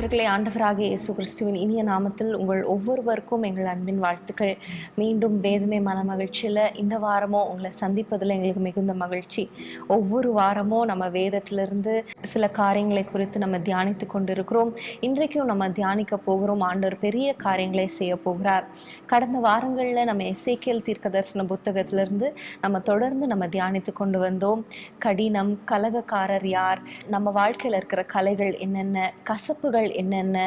நேயர்களே, ஆண்டவராகிய இயேசு கிறிஸ்துவின் இனிய நாமத்தில் உங்கள் ஒவ்வொருவருக்கும் எங்கள் அன்பின் வாழ்த்துக்கள். மீண்டும் வேதமே மனமகிழ்ச்சியில் இந்த வாரமும் உங்களை சந்திப்பதில் எங்களுக்கு மிகுந்த மகிழ்ச்சி. ஒவ்வொரு வாரமும் நம்ம வேதத்திலிருந்து சில காரியங்களை குறித்து நம்ம தியானித்து கொண்டிருக்கிறோம். இன்றைக்கும் நம்ம தியானிக்க போகிறோம். ஆண்டவர் பெரிய காரியங்களை செய்ய போகிறார். கடந்த வாரங்களில் நம்ம எசேக்கியேல் தீர்க்கதரிசன புத்தகத்திலிருந்து நம்ம தொடர்ந்து நம்ம தியானித்து கொண்டு வந்தோம். கடினம், கலகக்காரர் யார், நம்ம வாழ்க்கையில் இருக்கிற கலைகள் என்னென்ன, கசப்புகள் என்னென்ன,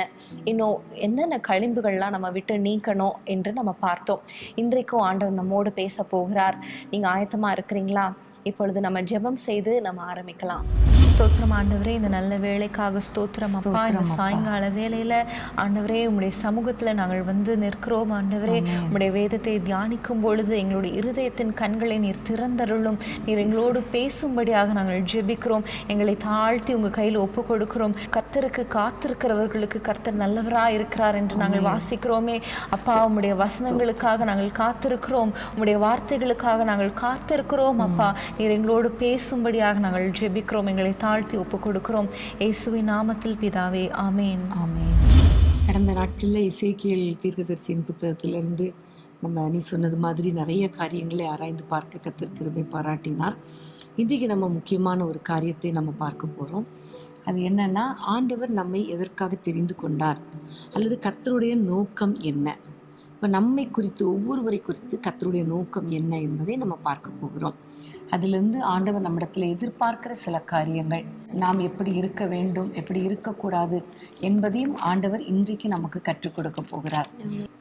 இன்னும் என்னென்ன களிம்புகள்லாம் நம்ம விட்டு நீக்கணும் என்று நம்ம பார்த்தோம். இன்றைக்கும் ஆண்டவர் நம்மோடு பேச போகிறார். நீங்கள் ஆயத்தமாக இருக்கிறீங்களா? இப்பொழுது நம்ம ஜெபம் செய்து நம்ம ஆரம்பிக்கலாம். ஸ்தோத்திரம் ஆண்டவரே, இந்த நல்ல வேலைக்காக ஸ்தோத்திரம் அப்பா. இந்த சாயங்கால வேலையில் ஆண்டவரே உம்முடைய சமூகத்தில் நாங்கள் வந்து நிற்கிறோம். ஆண்டவரே, உம்முடைய வேதத்தை தியானிக்கும் பொழுது எங்களுடைய இருதயத்தின் கண்களை நீர் திறந்தருளும். நீர் எங்களோடு பேசும்படியாக நாங்கள் ஜெபிக்கிறோம். எங்களை தாழ்த்தி உங்கள் கையில் ஒப்பு கொடுக்கிறோம். கர்த்தருக்கு காத்திருக்கிறவர்களுக்கு கர்த்தர் நல்லவராக இருக்கிறார் என்று நாங்கள் வாசிக்கிறோமே. அப்பா, உம்முடைய வசனங்களுக்காக நாங்கள் காத்திருக்கிறோம். உம்முடைய வார்த்தைகளுக்காக நாங்கள் காத்திருக்கிறோம். அப்பா, நீர் எங்களோடு பேசும்படியாக நாங்கள் ஜெபிக்கிறோம். எங்களை தாழ்த்தி ஒப்பு கொடுக்கிறோம். இயேசுவின் நாமத்தில் பிதாவே, ஆமேன். ஆமேன். கடந்த நாட்களில் எசேக்கியேல் தீர்க்கதரிசியின் புத்தகத்திலிருந்து நீ சொன்னது மாதிரி நிறைய காரியங்களை ஆராய்ந்து பார்க்க கர்த்தர் கிருபை பாராட்டினார். இன்றைக்கு நம்ம முக்கியமான ஒரு காரியத்தை நம்ம பார்க்க போகிறோம். அது என்னன்னா, ஆண்டவர் நம்மை எதற்காக தெரிந்து கொண்டார் அல்லது கர்த்தருடைய நோக்கம் என்ன. இப்போ நம்மை குறித்து, ஒவ்வொருவரை குறித்து கர்த்தருடைய நோக்கம் என்ன என்பதை நம்ம பார்க்க போகிறோம். அதிலிருந்து ஆண்டவர் நம்மிடத்தில் எதிர்பார்க்கிற சில காரியங்கள், நாம் எப்படி இருக்க வேண்டும், எப்படி இருக்கக்கூடாது என்பதையும் ஆண்டவர் இன்றைக்கு நமக்கு கற்றுக் கொடுக்க போகிறார்.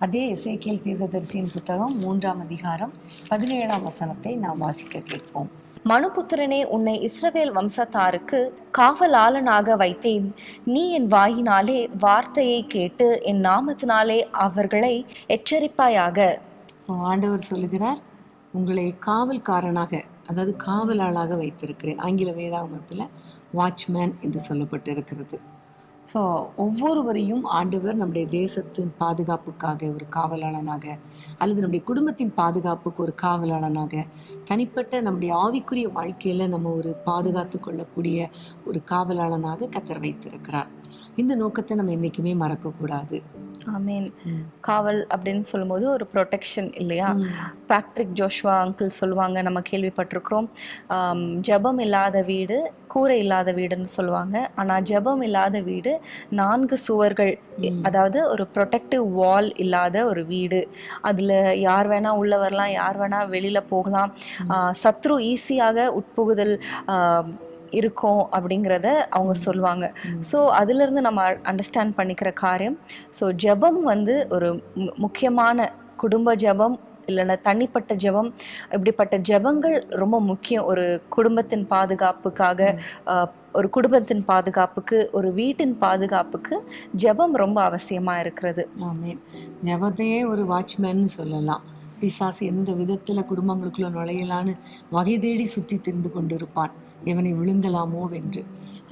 அதே எசேக்கியேல் தீர்க்கதரிசியின் புத்தகம் 3ஆம் அதிகாரம் 17ஆம் வசனத்தை நாம் வாசிக்க கேட்போம். மனுபுத்திரனே, உன்னை இஸ்ரவேல் வம்சத்தாருக்கு காவலாளனாக வைத்தேன். நீ என் வாயினாலே வார்த்தையை கேட்டு என் நாமத்தினாலே அவர்களை எச்சரிப்பாயாக. ஆண்டவர் சொல்லுகிறார், உங்களை காவல்காரனாக, அதாவது காவலாளாக வைத்திருக்கிறேன். ஆங்கில வேதாகமத்தில் வாட்ச்மேன் என்று சொல்லப்பட்டு இருக்கிறது. ஸோ ஒவ்வொருவரையும் ஆண்டவர் நம்முடைய தேசத்தின் பாதுகாப்புக்காக ஒரு காவலாளனாக, அல்லது நம்முடைய குடும்பத்தின் பாதுகாப்புக்கு ஒரு காவலாளனாக, தனிப்பட்ட நம்முடைய ஆவிக்குரிய வாழ்க்கையில் நம்ம ஒரு பாதுகாத்து கொள்ளக்கூடிய ஒரு காவலாளனாக கர்த்தர் வைத்திருக்கிறார். இந்த நோக்கத்தை நம்ம என்றைக்குமே மறக்கக்கூடாது. ஆமீன். காவல் அப்படின்னு சொல்லும்போது ஒரு ப்ரொடெக்ஷன் இல்லையா? பேட்ரிக் ஜோஷ்வா அங்கிள் சொல்லுவாங்க, நம்ம கேள்விப்பட்டிருக்கிறோம், ஜெபம் இல்லாத வீடு கூரை இல்லாத வீடுன்னு சொல்லுவாங்க. ஆனால் ஜெபம் இல்லாத வீடு 4 சுவர்கள், அதாவது ஒரு ப்ரொடெக்டிவ் வால் இல்லாத ஒரு வீடு. அதில் யார் வேணால் உள்ள வரலாம், யார் வேணால் வெளியில் போகலாம், சத்ரு ஈஸியாக உட்புகுதல் இருக்கும் அப்படிங்கிறத அவங்க சொல்லுவாங்க. ஸோ அதிலிருந்து நம்ம அண்டர்ஸ்டாண்ட் பண்ணிக்கிற காரியம், ஸோ ஜெபம் வந்து ஒரு முக்கியமான குடும்ப ஜெபம் இல்லைன்னா தனிப்பட்ட ஜெபம், இப்படிப்பட்ட ஜெபங்கள் ரொம்ப முக்கியம். ஒரு குடும்பத்தின் பாதுகாப்புக்காக, ஒரு குடும்பத்தின் பாதுகாப்புக்கு, ஒரு வீட்டின் பாதுகாப்புக்கு ஜெபம் ரொம்ப அவசியமாக இருக்கிறது. ஆமென். ஜெபத்தையே ஒரு வாட்ச்மேன்னு சொல்லலாம். பிசாசு எந்த விதத்தில் குடும்பங்களுக்குள்ள நுழையலான்னு வகை தேடி சுற்றி திரிந்து கொண்டு இருப்பான், எவனை விழுங்கலாமோ வென்று.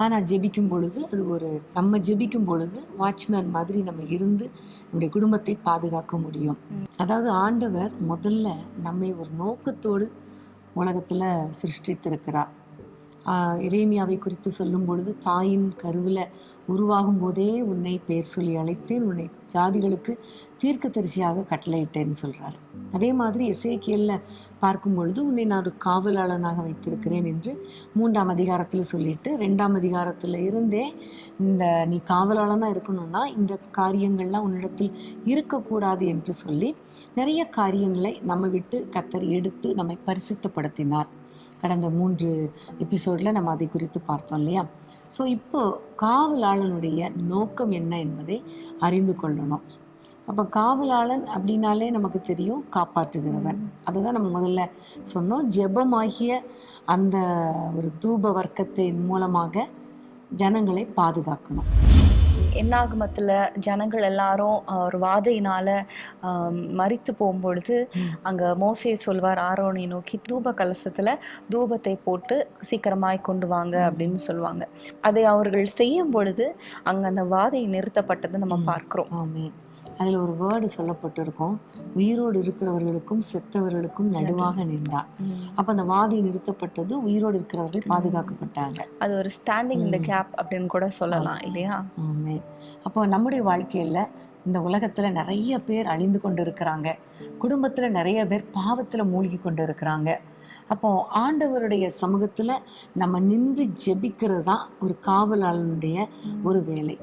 ஆனால் ஜெபிக்கும் பொழுது, அது ஒரு நம்ம ஜெபிக்கும் பொழுது வாட்ச்மேன் மாதிரி நம்ம இருந்து நம்முடைய குடும்பத்தை பாதுகாக்க முடியும். அதாவது ஆண்டவர் முதல்ல நம்மை ஒரு நோக்கத்தோடு உலகத்தில் சிருஷ்டித்திருக்கிறார். எரேமியாவை குறித்து சொல்லும் பொழுது, தாயின் கருவில் உருவாகும் போதே உன்னை பெயர் சொல்லி அழைத்தேன், உன்னை ஜாதிகளுக்கு தீர்க்கதரிசியாக கட்டளையிட்டேன்னு சொல்கிறார். அதே மாதிரி எசேக்கியேலில் பார்க்கும் பொழுது, உன்னை நான் ஒரு காவலாளனாக வைத்திருக்கிறேன் என்று 3ஆம் அதிகாரத்தில் சொல்லிட்டு, 2ஆம் அதிகாரத்தில் இருந்தே நீ காவலாளனாக இருக்கணும்னா இந்த காரியங்கள்லாம் உன்னிடத்தில் இருக்கக்கூடாது என்று சொல்லி நிறைய காரியங்களை நம்ம விட்டு கர்த்தர் எடுத்து நம்மை பரிசுத்தப்படுத்தினார். கடந்த 3 எபிசோடில் நம்ம அதை குறித்து பார்த்தோம் இல்லையா? ஸோ இப்போ காவலாளனுடைய நோக்கம் என்ன என்பதை அறிந்து கொள்ளணும். அப்போ காவலாளன் அப்படின்னாலே நமக்கு தெரியும், காப்பாற்றுகிறவன். அதை தான் நம்ம முதல்ல சொன்னோம். ஜெபமாகிய அந்த ஒரு தூப வர்க்கத்தின் மூலமாக ஜனங்களை பாதுகாக்கணும். என்னாகமத்தில் ஜனங்கள் எல்லாரும் ஒரு வாதையினால் மரித்து போகும்பொழுது அங்கே மோசே சொல்வார், ஆரோனை நோக்கி தூப கலசத்தில் தூபத்தை போட்டு சீக்கிரமாய் கொண்டு வாங்க அப்படின்னு சொல்லுவாங்க. அதை அவர்கள் செய்யும் பொழுது அங்கே அந்த வாதை நிறுத்தப்பட்டது நம்ம பார்க்குறோம். ஆமென். அதில் ஒரு வேர்டு சொல்லப்பட்டிருக்கும், உயிரோடு இருக்கிறவர்களுக்கும் செத்தவர்களுக்கும் நடுவாக நின்றார். அப்போ அந்த வாதை நிறுத்தப்பட்டது, உயிரோடு இருக்கிறவர்கள் பாதுகாக்கப்பட்டாங்க. அது ஒரு ஸ்டாண்டிங் இந்த கேப் அப்படின்னு கூட சொல்லலாம் இல்லையா? ஆமென். அப்போ நம்முடைய வாழ்க்கையில் இந்த உலகத்தில் நிறைய பேர் அழிந்து கொண்டு இருக்கிறாங்க, குடும்பத்தில் நிறைய பேர் பாவத்தில் மூழ்கி கொண்டு இருக்கிறாங்க. அப்போ ஆண்டவருடைய சமூகத்தில் நம்ம நின்று ஜெபிக்கிறது தான் ஒரு காவலாளனுடைய ஒரு வேலை.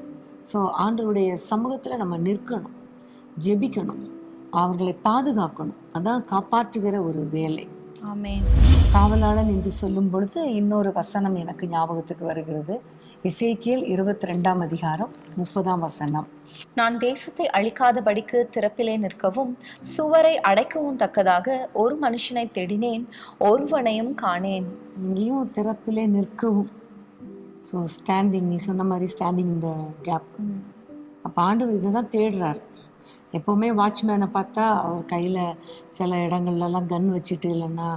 ஸோ ஆண்டவருடைய சமூகத்தில் நம்ம நிற்கணும், ஜெபிக்கணும், அவர்களை பாதுகாக்கணும். அதான் காப்பாற்றுகிற ஒரு வேலை. ஆமென். காவலாளன் என்று சொல்லும் பொழுது இன்னொரு வசனம் எனக்கு ஞாபகத்துக்கு வருகிறது. எசேக்கியேல் 22ஆம் அதிகாரம் 30ஆம் வசனம். நான் தேசத்தை அழிக்காதபடிக்கு திறப்பிலே நிற்கவும் சுவரை அடைக்கவும் தக்கதாக ஒரு மனுஷனை தேடினேன், ஒருவனையும் காணேன். இங்கேயும் திறப்பிலே நிற்கவும். ஸோ ஸ்டாண்டிங், நீ சொன்ன மாதிரி ஸ்டாண்டிங் இந்த கேப். அப்போ ஆண்டவர் இதை தான் தேடுறாரு. எப்போவுமே வாட்ச்மேனை பார்த்தா அவர் கையில் சில இடங்கள்லாம் கன் வச்சுட்டு இல்லைன்னா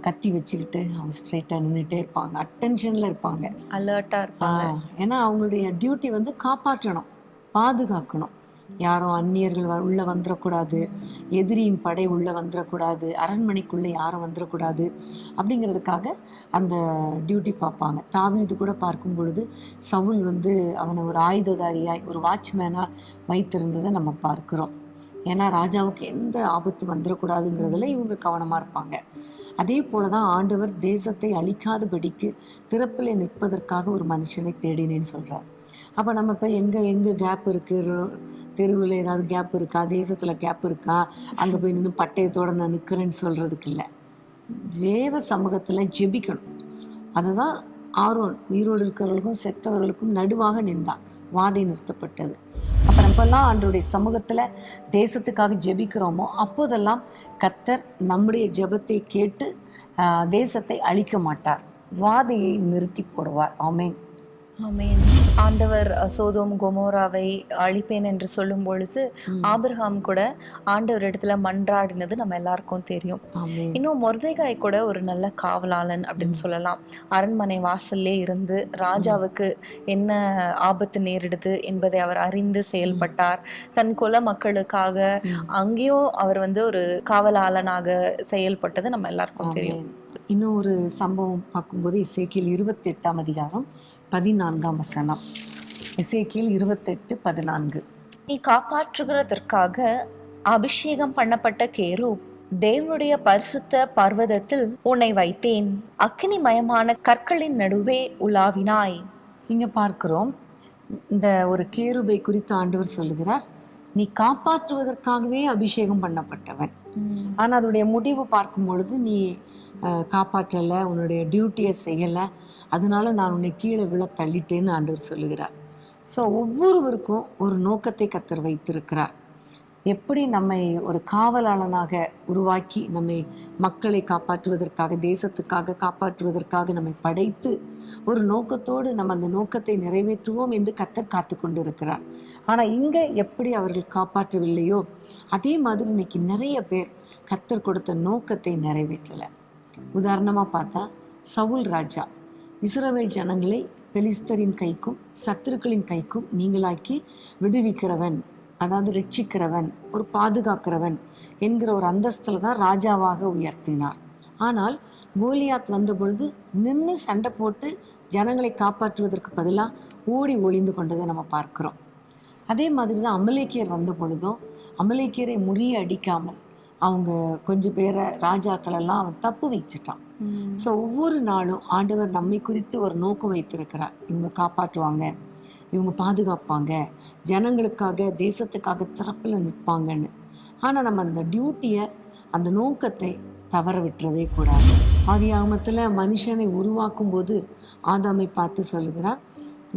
கத்தி வச்சுக்கிட்டு அவங்க ஸ்ட்ரைட்டாக நின்றுட்டே இருப்பாங்க, அட்டென்ஷனில் இருப்பாங்க, அலர்ட்டாக இருப்பாங்க. ஏன்னா அவங்களுடைய டியூட்டி வந்து காப்பாற்றணும், பாதுகாக்கணும். யாரும் அந்நியர்கள் உள்ளே வந்துடக்கூடாது, எதிரியின் படை உள்ளே வந்துடக்கூடாது, அரண்மனைக்குள்ளே யாரும் வந்துடக்கூடாது அப்படிங்கிறதுக்காக அந்த டியூட்டி பார்ப்பாங்க. தாவீது கூட பார்க்கும் பொழுது சவுல் வந்து அவனை ஒரு ஆயுததாரியாய் ஒரு வாட்ச்மேனாக வைத்திருந்ததை நம்ம பார்க்குறோம். ஏன்னா ராஜாவுக்கு எந்த ஆபத்து வந்துடக்கூடாதுங்கிறதுல இவங்க கவனமாக இருப்பாங்க. அதே போல தான் ஆண்டவர் தேசத்தை அழிக்காதபடிக்கு திறப்பில் நிற்பதற்காக ஒரு மனுஷனை தேடினேன்னு சொல்கிறார். அப்போ நம்ம இப்போ எங்கே கேப் இருக்குது, தெருவில் ஏதாவது கேப் இருக்கா, தேசத்தில் கேப் இருக்கா, அங்கே போய் நின்று பட்டயத்தோடு நான் நிற்கிறேன்னு சொல்கிறதுக்கு இல்லை. தேவ சமூகத்தில் ஜெபிக்கணும். அதுதான் ஆரோன் உயிரோடு இருக்கிறவர்களுக்கும் செத்தவர்களுக்கும் நடுவாக நின்றான், வாதை நிறுத்தப்பட்டது. அப்போ நம்மெல்லாம் ஆண்டவருடைய சமூகத்தில் தேசத்துக்காக ஜெபிக்கிறோமோ அப்போதெல்லாம் கர்த்தர் நம்முடைய ஜெபத்தை கேட்டு தேசத்தை அழிக்க மாட்டார், வாதையை நிறுத்தி போடுவார். ஆமென். ஆமென். ஆண்டவர் சோதோம் கொமோராவை அழிப்பேன் என்று சொல்லும் பொழுது ஆபிரகாம் கூட ஆண்டவர் இடத்துல மன்றாடினது நம்ம எல்லாருக்கும் தெரியும். இன்னும் மொர்தெகாய் கூட ஒரு நல்ல காவலாளன் அப்படின்னு சொல்லலாம். அரண்மனை வாசல்லே இருந்து ராஜாவுக்கு என்ன ஆபத்து நேரிடுது என்பதை அவர் அறிந்து செயல்பட்டார். தன் குல மக்களுக்காக அங்கேயும் அவர் வந்து ஒரு காவலாளனாக செயல்பட்டது நம்ம எல்லாருக்கும் தெரியும். இன்னும் ஒரு சம்பவம் பார்க்கும்போது எசேக்கியேல் 28ஆம் அதிகாரம் 14ஆம் வசனம். எசேக்கியேல் 28:14. நீ காப்பாற்றுகிறதற்காக அபிஷேகம் பண்ணப்பட்ட கேரூப் தேவனுடைய பரிசுத்த பர்வதத்தில் உன்னை வைத்தேன், அக்கினிமயமான கற்களின் நடுவே உலாவினாய். இங்க பார்க்கிறோம், இந்த ஒரு கேருபை குறித்து ஆண்டவர் சொல்லுகிறார், நீ காப்பாற்றுவதற்காகவே அபிஷேகம் பண்ணப்பட்டவன். ஆனால் அதோடைய முடிவு பார்க்கும் பொழுது நீ காப்பாற்றலை, உன்னுடைய டியூட்டியை செய்யலை, அதனால நான் உன்னை கீழே விழ தள்ளிட்டேன்னு ஆண்டவர் சொல்லுகிறார். ஸோ ஒவ்வொருவருக்கும் ஒரு நோக்கத்தை கர்த்தர் வைத்திருக்கிறார். எப்படி நம்மை ஒரு காவலாளனாக உருவாக்கி நம்மை மக்களை காப்பாற்றுவதற்காக, தேசத்துக்காக காப்பாற்றுவதற்காக நம்மை படைத்து ஒரு நோக்கத்தோடு நம்ம அந்த நோக்கத்தை நிறைவேற்றுவோம் என்று கர்த்தர் காத்து கொண்டு இருக்கிறார். ஆனால் இங்கே எப்படி அவர்கள் காப்பாற்றவில்லையோ அதே மாதிரி இன்னைக்கு நிறைய பேர் கர்த்தர் கொடுத்த நோக்கத்தை நிறைவேற்றலை. உதாரணமாக பார்த்தா சவுல் ராஜா இஸ்ரவேல் ஜனங்களை பெலிஸ்தரின் கைக்கும் சத்துருக்களின் கைக்கும் நீங்களாக்கி விடுவிக்கிறவன், அதாவது ரட்சிக்கிறவன், ஒரு பாதுகாக்கிறவன் என்கிற ஒரு அந்தஸ்தில் தான் ராஜாவாக உயர்த்தினார். ஆனால் கோலியாத் வந்த பொழுது நின்று சண்டை போட்டு ஜனங்களை காப்பாற்றுவதற்கு பதிலாக ஓடி ஒளிந்து கொண்டதை நம்ம பார்க்குறோம். அதே மாதிரி தான் அமலேக்கியர் வந்த பொழுதும் அமலேக்கியரை முறியடிக்காமல் அவங்க கொஞ்சம் பேரை ராஜாக்களெல்லாம் அவன் தப்பு வச்சுட்டான். ஸோ ஒவ்வொரு நாளும் ஆண்டவர் நம்மை குறித்து ஒரு நோக்கம் வைத்திருக்கிறார். இவங்க காப்பாற்றுவாங்க, இவங்க பாதுகாப்பாங்க, ஜனங்களுக்காக தேசத்துக்காக திறப்பில் நிற்பாங்கன்னு. ஆனால் நம்ம அந்த டியூட்டியை, அந்த நோக்கத்தை தவற விட்டுறவே கூடாது. ஆதியாகமத்தில் மனுஷனை உருவாக்கும் போது ஆதாமை பார்த்து சொல்லுகிறார்,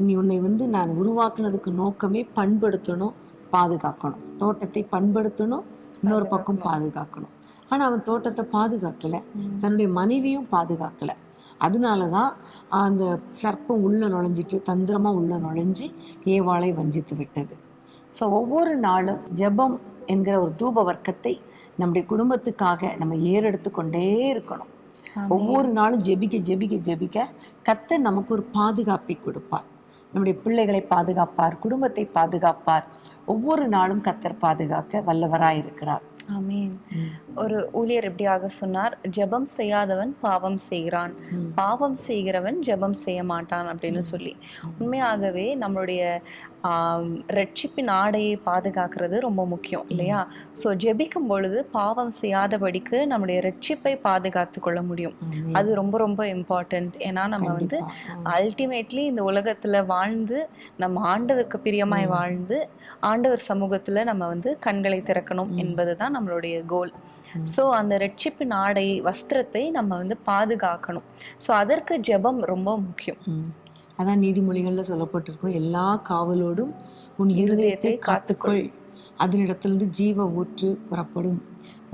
நீ உன்னை வந்து நான் உருவாக்குனதுக்கு நோக்கமே பண்படுத்தணும், பாதுகாக்கணும். தோட்டத்தை பண்படுத்தணும், இன்னொரு பக்கம் பாதுகாக்கணும். ஆனால் அவன் தோட்டத்தை பாதுகாக்கலை, தன்னுடைய மனைவியும் பாதுகாக்கலை. அதனால தான் அந்த சர்ப்பம் உள்ளே நுழைஞ்சிட்டு தந்திரமாக உள்ளே நுழைஞ்சு ஏவாளை வஞ்சித்து விட்டது. ஸோ ஒவ்வொரு நாளும் ஜெபம் என்கிற ஒரு தூப வர்க்கத்தை நம்முடைய குடும்பத்துக்காக நம்ம ஏறெடுத்து கொண்டே இருக்கணும். ஒவ்வொரு நாளும் ஜெபிக்க ஜெபிக்க ஜெபிக்க கர்த்தர் நமக்கு ஒரு பாதுகாப்பை கொடுப்பார். நம்முடைய பிள்ளைகளை பாதுகாப்பார், குடும்பத்தை பாதுகாப்பார், ஒவ்வொரு நாளும் கர்த்தர் பாதுகாக்க வல்லவராய் இருக்கிறார். ஆமென். ஒரு ஊழியர் இப்படியாக சொன்னார், ஜெபம் செய்யாதவன் பாவம் செய்கிறான், பாவம் செய்கிறவன் ஜெபம் செய்ய மாட்டான் அப்படின்னு சொல்லி. உண்மையாகவே நம்மளுடைய ரட்சிப்பின் ஆடையை பாதுகாக்கிறது ரொம்ப முக்கியம் இல்லையா? ஸோ ஜெபிக்கும் பொழுது பாவம் செய்யாதபடிக்கு நம்முடைய ரட்சிப்பை பாதுகாத்து கொள்ள முடியும். அது ரொம்ப ரொம்ப இம்பார்ட்டன்ட். ஏன்னா நம்ம வந்து அல்டிமேட்லி இந்த உலகத்துல வாழ்ந்து நம்ம ஆண்டவருக்கு பிரியமாய் வாழ்ந்து ஆண்டவர் சமூகத்துல நம்ம வந்து கண்களை திறக்கணும் என்பதுதான் நம்மளுடைய கோல். ஸோ அந்த ரட்சிப்பின் ஆடை வஸ்திரத்தை நம்ம வந்து பாதுகாக்கணும். ஸோ அதற்கு ஜெபம் ரொம்ப முக்கியம். அதான் நீதிமொழிகள்ல சொல்லப்பட்டிருக்கும், எல்லா காவலோடும் உன் இருதயத்தை காத்துக்கொள், அதனிடத்திலிருந்து ஜீவ ஊற்று புறப்படும்.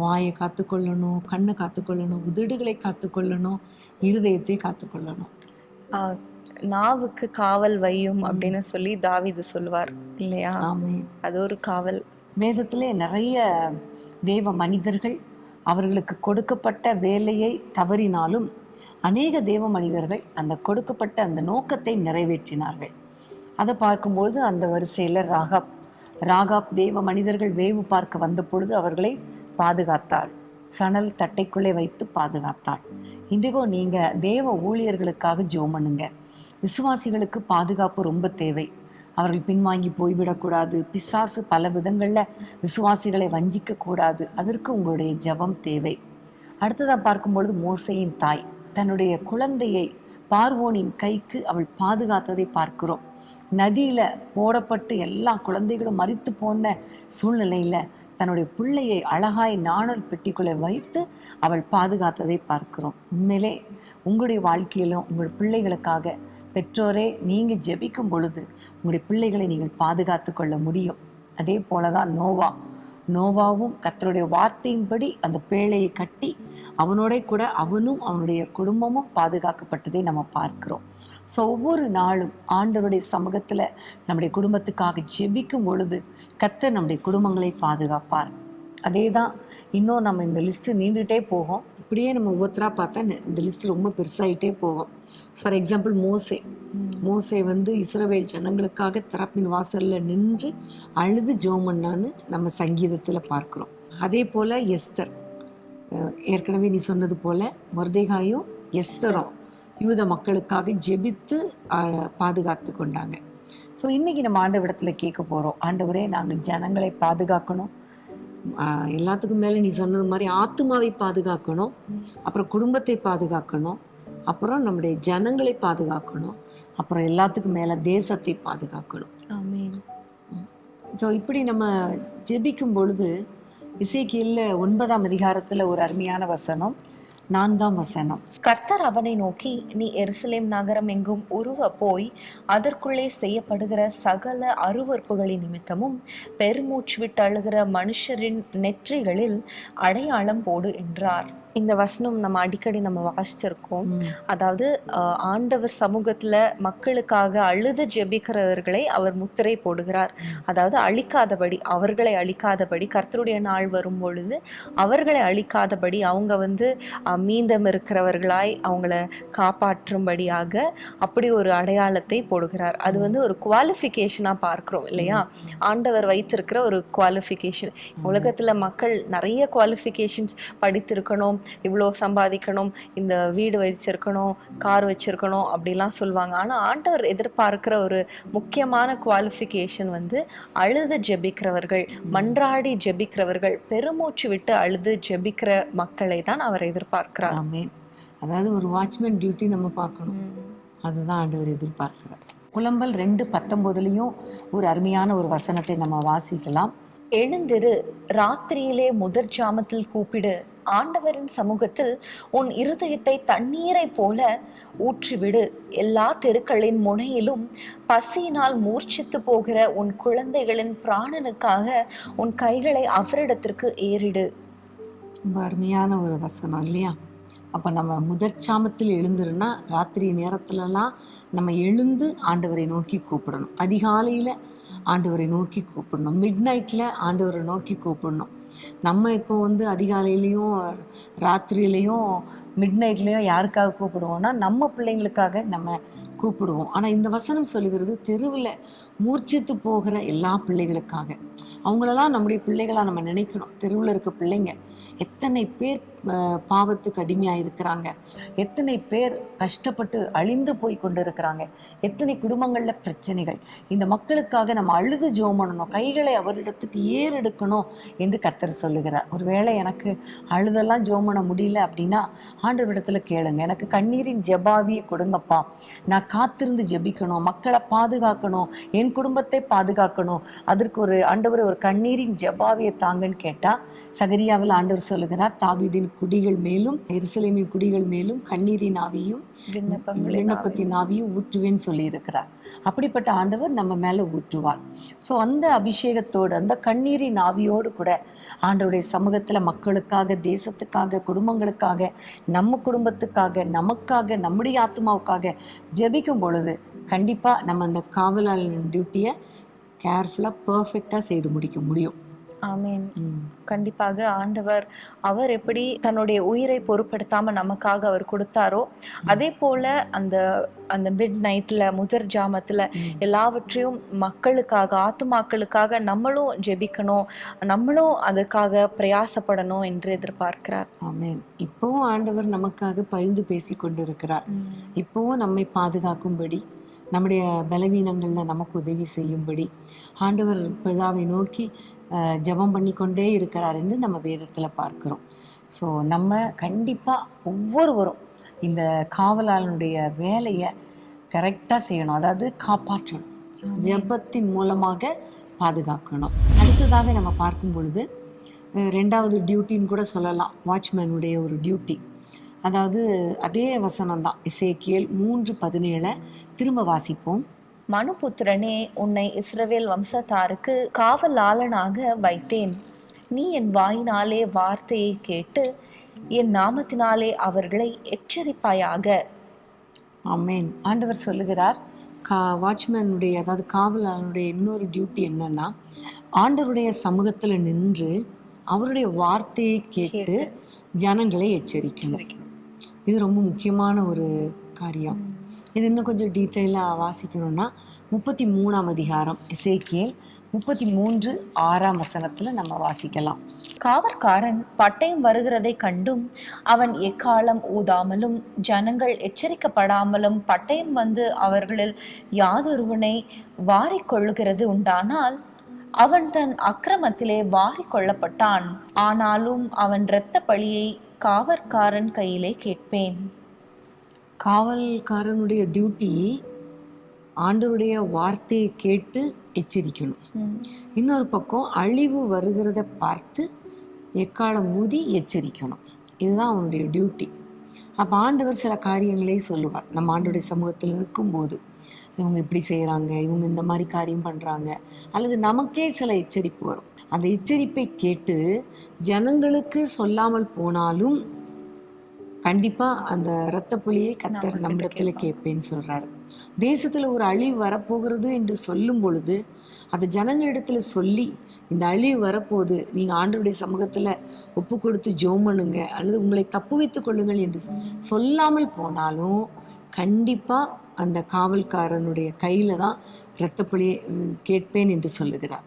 வாயை காத்துக்கொள்ளணும், கண்ணை காத்துக்கொள்ளணும், உதடுகளை காத்துக்கொள்ளணும், இருதயத்தை காத்துக்கொள்ளணும். நாவுக்கு காவல் வையும் அப்படின்னு சொல்லி தாவீது சொல்லுவார் இல்லையா? அது ஒரு காவல். வேதத்திலே நிறைய தேவ மனிதர்கள் அவர்களுக்கு கொடுக்கப்பட்ட வேலையை தவறினாலும் அநேக தேவ மனிதர்கள் அந்த கொடுக்கப்பட்ட அந்த நோக்கத்தை நிறைவேற்றினார்கள். அதை பார்க்கும்பொழுது அந்த வரிசையில் ராகாப் தேவ மனிதர்கள் வேவு பார்க்க வந்த பொழுது அவர்களை பாதுகாத்தாள், சணல் தட்டைக்குள்ளே வைத்து பாதுகாத்தாள். இன்றைக்கோ நீங்கள் தேவ ஊழியர்களுக்காக ஜெபம் பண்ணுங்க. விசுவாசிகளுக்கு பாதுகாப்பு ரொம்ப தேவை. அவர்கள் பின்வாங்கி போய்விடக்கூடாது. பிசாசு பல விதங்களில் விசுவாசிகளை வஞ்சிக்க கூடாது. அதற்கு உங்களுடைய ஜெபம் தேவை. அடுத்ததாக பார்க்கும்பொழுது மோசேயின் தாய் தன்னுடைய குழந்தையை பார்வோனின் கைக்கு அவள் பாதுகாத்ததை பார்க்கிறோம். நதியில போடப்பட்டு எல்லா குழந்தைகளும் மரித்து போன சூழ்நிலையில தன்னுடைய பிள்ளையை அழகாய் நாணல் பெட்டிக்குள்ளே வைத்து அவள் பாதுகாத்ததை பார்க்கிறோம். உண்மையிலே உங்களுடைய வாழ்க்கையிலும் உங்கள் பிள்ளைகளுக்காக பெற்றோரே நீங்கள் ஜெபிக்கும் பொழுது உங்களுடைய பிள்ளைகளை நீங்கள் பாதுகாத்து கொள்ள முடியும். அதே போலதான் நோவாவும் கர்த்தருடைய வார்த்தையின்படி அந்த பேழையை கட்டி அவனோட கூட அவனும் அவனுடைய குடும்பமும் பாதுகாக்கப்பட்டதை நம்ம பார்க்கிறோம். ஸோ ஒவ்வொரு நாளும் ஆண்டவருடைய சமூகத்தில் நம்முடைய குடும்பத்துக்காக ஜெபிக்கும் பொழுது கர்த்தர் நம்முடைய குடும்பங்களை பாதுகாப்பார். அதே தான் இன்னும் நம்ம இந்த லிஸ்ட்டு நீண்டுகிட்டே போகும். இப்படியே நம்ம ஒவ்வொருத்தராக பார்த்தா இந்த லிஸ்ட் ரொம்ப பெருசாகிட்டே போகும். ஃபார் எக்ஸாம்பிள் மோசே வந்து இஸ்ரவேல் ஜனங்களுக்காக திறப்பின் வாசலில் நின்று அழுது ஜெபம் பண்ணான்னு நம்ம சங்கீதத்தில் பார்க்குறோம். அதே போல் எஸ்தர், ஏற்கனவே நீ சொன்னது போல் மொர்தெகாயும் எஸ்தரும் யூத மக்களுக்காக ஜெபித்து பாதுகாத்து கொண்டாங்க. ஸோ இன்றைக்கி நம்ம ஆண்டவரிடத்தில் கேட்க போகிறோம், ஆண்டவரே நாங்கள் ஜனங்களை பாதுகாக்கணும், எல்லாத்துக்கும் மேலே நீ சொன்னது மாதிரி ஆத்துமாவை பாதுகாக்கணும், அப்புறம் குடும்பத்தை பாதுகாக்கணும், அப்புறம் நம்முடைய ஜனங்களை பாதுகாக்கணும், அப்புறம் எல்லாத்துக்கும் மேலே தேசத்தை பாதுகாக்கணும். ஆமென். ஸோ இப்படி நம்ம ஜெபிக்கும் பொழுது எசேக்கியேல் 9ஆம் அதிகாரத்தில் ஒரு அருமையான வசனம், 4ஆம் வசனம். கர்த்தர் அவனை நோக்கி, நீ எருசலேம் நகரம் எங்கும் உருவ போய் அதற்குள்ளே செய்யப்படுகிற சகல அருவருப்புகளின் நிமித்தமும் பெருமூச்சு விட்டு அழுகிற மனுஷரின் நெற்றிகளில் அடையாளம் போடு என்றார். இந்த வசனம் நம்ம அடிக்கடி நம்ம வாசிச்சிருக்கோம். அதாவது ஆண்டவர் சமூகத்துல மக்களுக்காக அழுது ஜெபிக்கிறவர்களை அவர் முத்திரை போடுகிறார். அதாவது அழிக்காதபடி, அவர்களை அழிக்காதபடி, கர்த்தருடைய நாள் வரும் பொழுது அவர்களை அழிக்காதபடி, அவங்க வந்து மீதம் இருக்கிறவர்களாய் அவங்கள காப்பாற்றும்படியாக அப்படி ஒரு அடையாளத்தை போடுகிறார். அது வந்து ஒரு குவாலிஃபிகேஷனா பார்க்கிறோம் இல்லையா? ஆண்டவர் வைத்திருக்கிற ஒரு குவாலிஃபிகேஷன். உலகத்துல மக்கள் நிறைய குவாலிஃபிகேஷன்ஸ் படித்திருக்கணும், இவ்வளோ சம்பாதிக்கணும், இந்த வீடு வச்சிருக்கணும், கார் வச்சிருக்கணும் அப்படிலாம் சொல்லுவாங்க. ஆனால் ஆண்டவர் எதிர்பார்க்கிற ஒரு முக்கியமான குவாலிஃபிகேஷன் வந்து அழுது ஜெபிக்கிறவர்கள், மன்றாடி ஜெபிக்கிறவர்கள், பெருமூச்சு விட்டு அழுது ஜெபிக்கிற மக்களை தான் அவர் எதிர்பார்க்கிறார். அதாவது ஒரு வாட்ச்மேன் டியூட்டி நம்ம பார்க்கணும், அதுதான் ஆண்டவர் எதிர்பார்க்கிறார். புலம்பல் 2:19 ஒரு அருமையான ஒரு வசனத்தை நம்ம வாசிக்கலாம். எழுந்திரு, ராத்திரியிலே முதற் ஜாமத்தில் கூப்பிடு, ஆண்டவரின் சமூகத்தில் உன் இருதயத்தை தண்ணீரை போல ஊற்றிவிடு, எல்லா தெருக்களின் முனையிலும் பசியினால் மூர்ச்சித்து போகிற உன் குழந்தைகளின் பிராணனுக்காக உன் கைகளை அவரிடத்திற்கு ஏறிடு. ரொம்ப அருமையான ஒரு வசனம் இல்லையா? அப்போ நம்ம முதற்சாமத்தில் எழுந்துருன்னா ராத்திரி நேரத்துலலாம் நம்ம எழுந்து ஆண்டவரை நோக்கி கூப்பிடணும். அதிகாலையில் ஆண்டவரை நோக்கி கூப்பிடணும், மிட் நைட்டில் ஆண்டவரை நோக்கி கூப்பிடணும். நம்ம இப்போ வந்து அதிகாலையிலையும் ராத்திரியிலையும் மிட் நைட்லேயும் யாருக்காக கூப்பிடுவோம்னா நம்ம பிள்ளைங்களுக்காக நம்ம கூப்பிடுவோம். ஆனா இந்த வசனம் சொல்லுகிறது தெருவில் மூர்ச்சித்து போகிற எல்லா பிள்ளைகளுக்காக. அவங்களெல்லாம் நம்முடைய பிள்ளைகளா நம்ம நினைக்கணும். தெருவில் இருக்க பிள்ளைங்க எத்தனை பேர் பாவத்துக்கு அடிமையாக இருக்கிறாங்க, எத்தனை பேர் கஷ்டப்பட்டு அழிந்து போய் கொண்டு இருக்கிறாங்க, எத்தனை குடும்பங்களில் பிரச்சனைகள். இந்த மக்களுக்காக நம்ம அழுது ஜெபம் பண்ணணும், கைகளை அவரிடத்துக்கு ஏறெடுக்கணும் என்று கர்த்தர் சொல்லுகிறார். ஒருவேளை எனக்கு அழுதெல்லாம் ஜெபம் பண்ண முடியல அப்படின்னா ஆண்டவரிடத்துல கேளுங்க, எனக்கு கண்ணீரின் ஜெபாவியை கொடுங்கப்பா, நான் காத்திருந்து ஜெபிக்கணும், மக்களை பாதுகாக்கணும், என் குடும்பத்தை பாதுகாக்கணும், அதற்கு ஒரு ஆண்டவர் ஒரு கண்ணீரின் ஜெபாவியை தாங்கன்னு கேட்டா சகரியாவில் ஆண்டவர் சொல்லுகிறார், தாவீதின் குடிகள் மேலும் எருசலேமின் குடிகள் மேலும் கண்ணீரின் ஆவியும் விண்ணப்பத்தின் ஆவியும் ஊற்றுவேன்னு சொல்லி இருக்கிறார். அப்படிப்பட்ட ஆண்டவர் நம்ம மேல ஊற்றுவார். ஸோ அந்த அபிஷேகத்தோடு அந்த கண்ணீரின் ஆவியோடு கூட ஆண்டவருடைய சமூகத்துல மக்களுக்காக, தேசத்துக்காக, குடும்பங்களுக்காக, நம்ம குடும்பத்துக்காக, நமக்காக, நம்முடைய ஆத்மாவுக்காக ஜெபிக்கும் பொழுது கண்டிப்பா நம்ம அந்த காவலாளரின் டியூட்டியை கேர்ஃபுல்லா பர்ஃபெக்டா செய்து முடிக்க முடியும். ஆமீன். கண்டிப்பாக ஆண்டவர் அவர் எப்படி தன்னுடைய உயிரை பொருட்படுத்தாம நமக்காக அவர் கொடுத்தாரோ, அதே போல அந்த அந்த மிட் நைட்ல முதற் ஜாமத்துல எல்லாவற்றையும் மக்களுக்காக, ஆத்துமாக்களுக்காக நம்மளும் ஜெபிக்கணும், நம்மளும் அதுக்காக பிரயாசப்படணும் என்று எதிர்பார்க்கிறார். ஆமென். இப்பவும் ஆண்டவர் நமக்காக பரிந்து பேசி கொண்டிருக்கிறார். இப்பவும் நம்மை பாதுகாக்கும்படி, நம்முடைய பலவீனங்கள்ல நமக்கு உதவி செய்யும்படி ஆண்டவர் பிதாவை நோக்கி ஜெபம் பண்ணி கொண்டே இருக்கிறார் என்று நம்ம வேதத்துல பார்க்கிறோம். ஸோ நம்ம கண்டிப்பா ஒவ்வொருவரும் இந்த காவலாளனுடைய வேலையை கரெக்டா செய்யணும், அதாவது காப்பாற்றணும், ஜெபத்தின் மூலமாக பாதுகாக்கணும். அடுத்ததாக நம்ம பார்க்கும் பொழுது ரெண்டாவது டியூட்டின்னு கூட சொல்லலாம், வாட்ச்மேனுடைய ஒரு டியூட்டி. அதாவது அதே வசனம் தான், எசேக்கியேல் 3:17 திரும்ப வாசிப்போம். மனுபுத்திரனே, உன்னை இஸ்ரவேல் வம்சத்தாருக்கு காவலாளனாக வைத்தேன். நீ என் வாயினாலே வார்த்தையை கேட்டு என் நாமத்தினாலே அவர்களை எச்சரிப்பாயாக. ஆமென். ஆண்டவர் சொல்லுகிறார், வாட்ச்மேனுடைய அதாவது காவலாளனுடைய இன்னொரு டியூட்டி என்னன்னா, ஆண்டவருடைய சமூகத்துல நின்று அவருடைய வார்த்தையை கேட்டு ஜனங்களை எச்சரிக்கணும். இது ரொம்ப முக்கியமான ஒரு காரியம். இது இன்னும் கொஞ்சம் டீட்டெயிலாக வாசிக்கணும்னா 33ஆம் அதிகாரம் எசேக்கியேல் 33:6 நம்ம வாசிக்கலாம். காவற்காரன் பட்டயம் வருகிறதை கண்டும் அவன் எக்காலம் ஊதாமலும் ஜனங்கள் எச்சரிக்கப்படாமலும் பட்டயம் வந்து அவர்களில் யாதொருவனை வாரிக்கொள்ளுகிறது உண்டானால் அவன் தன் அக்கிரமத்திலே வாரிக்கொள்ளப்பட்டான். ஆனாலும் அவன் இரத்த பழியை காவற்காரன் கையிலே கேட்பேன். காவல்காரனுடைய டியூட்டி ஆண்டவருடைய வார்த்தையை கேட்டு எச்சரிக்கணும். இன்னொரு பக்கம் அழிவு வருகிறத பார்த்து எக்காலம் ஊதி எச்சரிக்கணும். இதுதான் அவனுடைய டியூட்டி. அப்போ ஆண்டவர் சில காரியங்களே சொல்லுவார். நம்ம ஆண்டவருடைய சமூகத்தில் இருக்கும்போது இவங்க இப்படி செய்கிறாங்க, இவங்க இந்த மாதிரி காரியம் பண்ணுறாங்க, அல்லது நமக்கே சில எச்சரிப்பு வரும். அந்த எச்சரிப்பை கேட்டு ஜனங்களுக்கு சொல்லாமல் போனாலும் கண்டிப்பாக அந்த இரத்த புலியை கர்த்தர் நம்மிடத்தில் கேட்பேன்னு சொல்கிறாரு. தேசத்தில் ஒரு அழிவு வரப்போகிறது என்று சொல்லும் பொழுது அதை ஜனங்களிடத்தில் சொல்லி, இந்த அழிவு வரப்போகுது, நீங்கள் ஆண்டவருடைய சமூகத்தில் ஒப்பு கொடுத்து ஜெபம் பண்ணுங்க, அல்லது உங்களை தப்பு வைத்துக் கொள்ளுங்கள் என்று சொல்லாமல் போனாலும் கண்டிப்பாக அந்த காவல்காரனுடைய கையில் தான் இரத்த புலியை கேட்பேன் என்று சொல்லுகிறார்.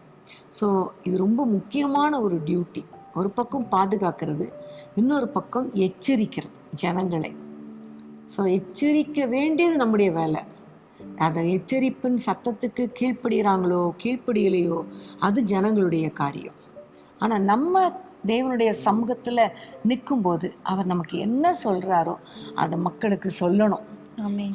ஸோ இது ரொம்ப முக்கியமான ஒரு டியூட்டி. ஒரு பக்கம் பாதுகாக்கிறது, இன்னொரு பக்கம் எச்சரிக்கிறது ஜனங்களை. ஸோ எச்சரிக்க வேண்டியது நம்முடைய வேலை. அதை எச்சரிப்பின் சத்தத்துக்கு கீழ்ப்படுகிறாங்களோ கீழ்ப்படியலையோ அது ஜனங்களுடைய காரியம். ஆனால் நம்ம தேவனுடைய சமூகத்தில் நிற்கும்போது அவர் நமக்கு என்ன சொல்கிறாரோ அதை மக்களுக்கு சொல்லணும்.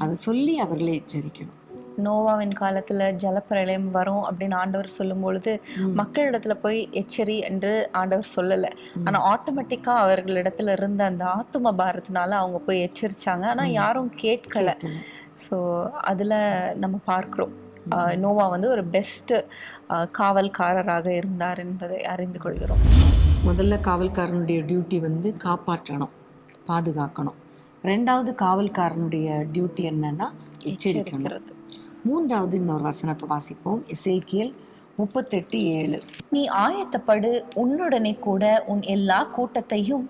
அதை சொல்லி அவர்களை எச்சரிக்கணும். நோவாவின் காலத்துல ஜலப்பிரளயம் வரும் அப்படின்னு ஆண்டவர் சொல்லும் பொழுது மக்களிடத்துல போய் எச்சரி என்று ஆண்டவர் சொல்லல. ஆனா ஆட்டோமேட்டிக்கா அவர்களிடத்துல இருந்த அந்த ஆத்தும பாரத்தினால அவங்க போய் எச்சரிச்சாங்க. ஆனா யாரும் கேட்கல. ஸோ அதுல நம்ம பார்க்கிறோம் நோவா வந்து ஒரு பெஸ்ட் காவல்காரராக இருந்தார் என்பதை அறிந்து கொள்கிறோம். முதல்ல காவல்காரனுடைய டியூட்டி வந்து காப்பாற்றணும், பாதுகாக்கணும். ரெண்டாவது காவல்காரனுடைய டியூட்டி என்னன்னா எச்சரிக்கிறது. மூன்றாவது இன்னொரு வசனத்தை வாசிப்போம். எசேக்கியேல் 38:7. நீ ஆயத்தப்படு, உன்னுடனே கூட உன் எல்லா கூட்டத்தையும்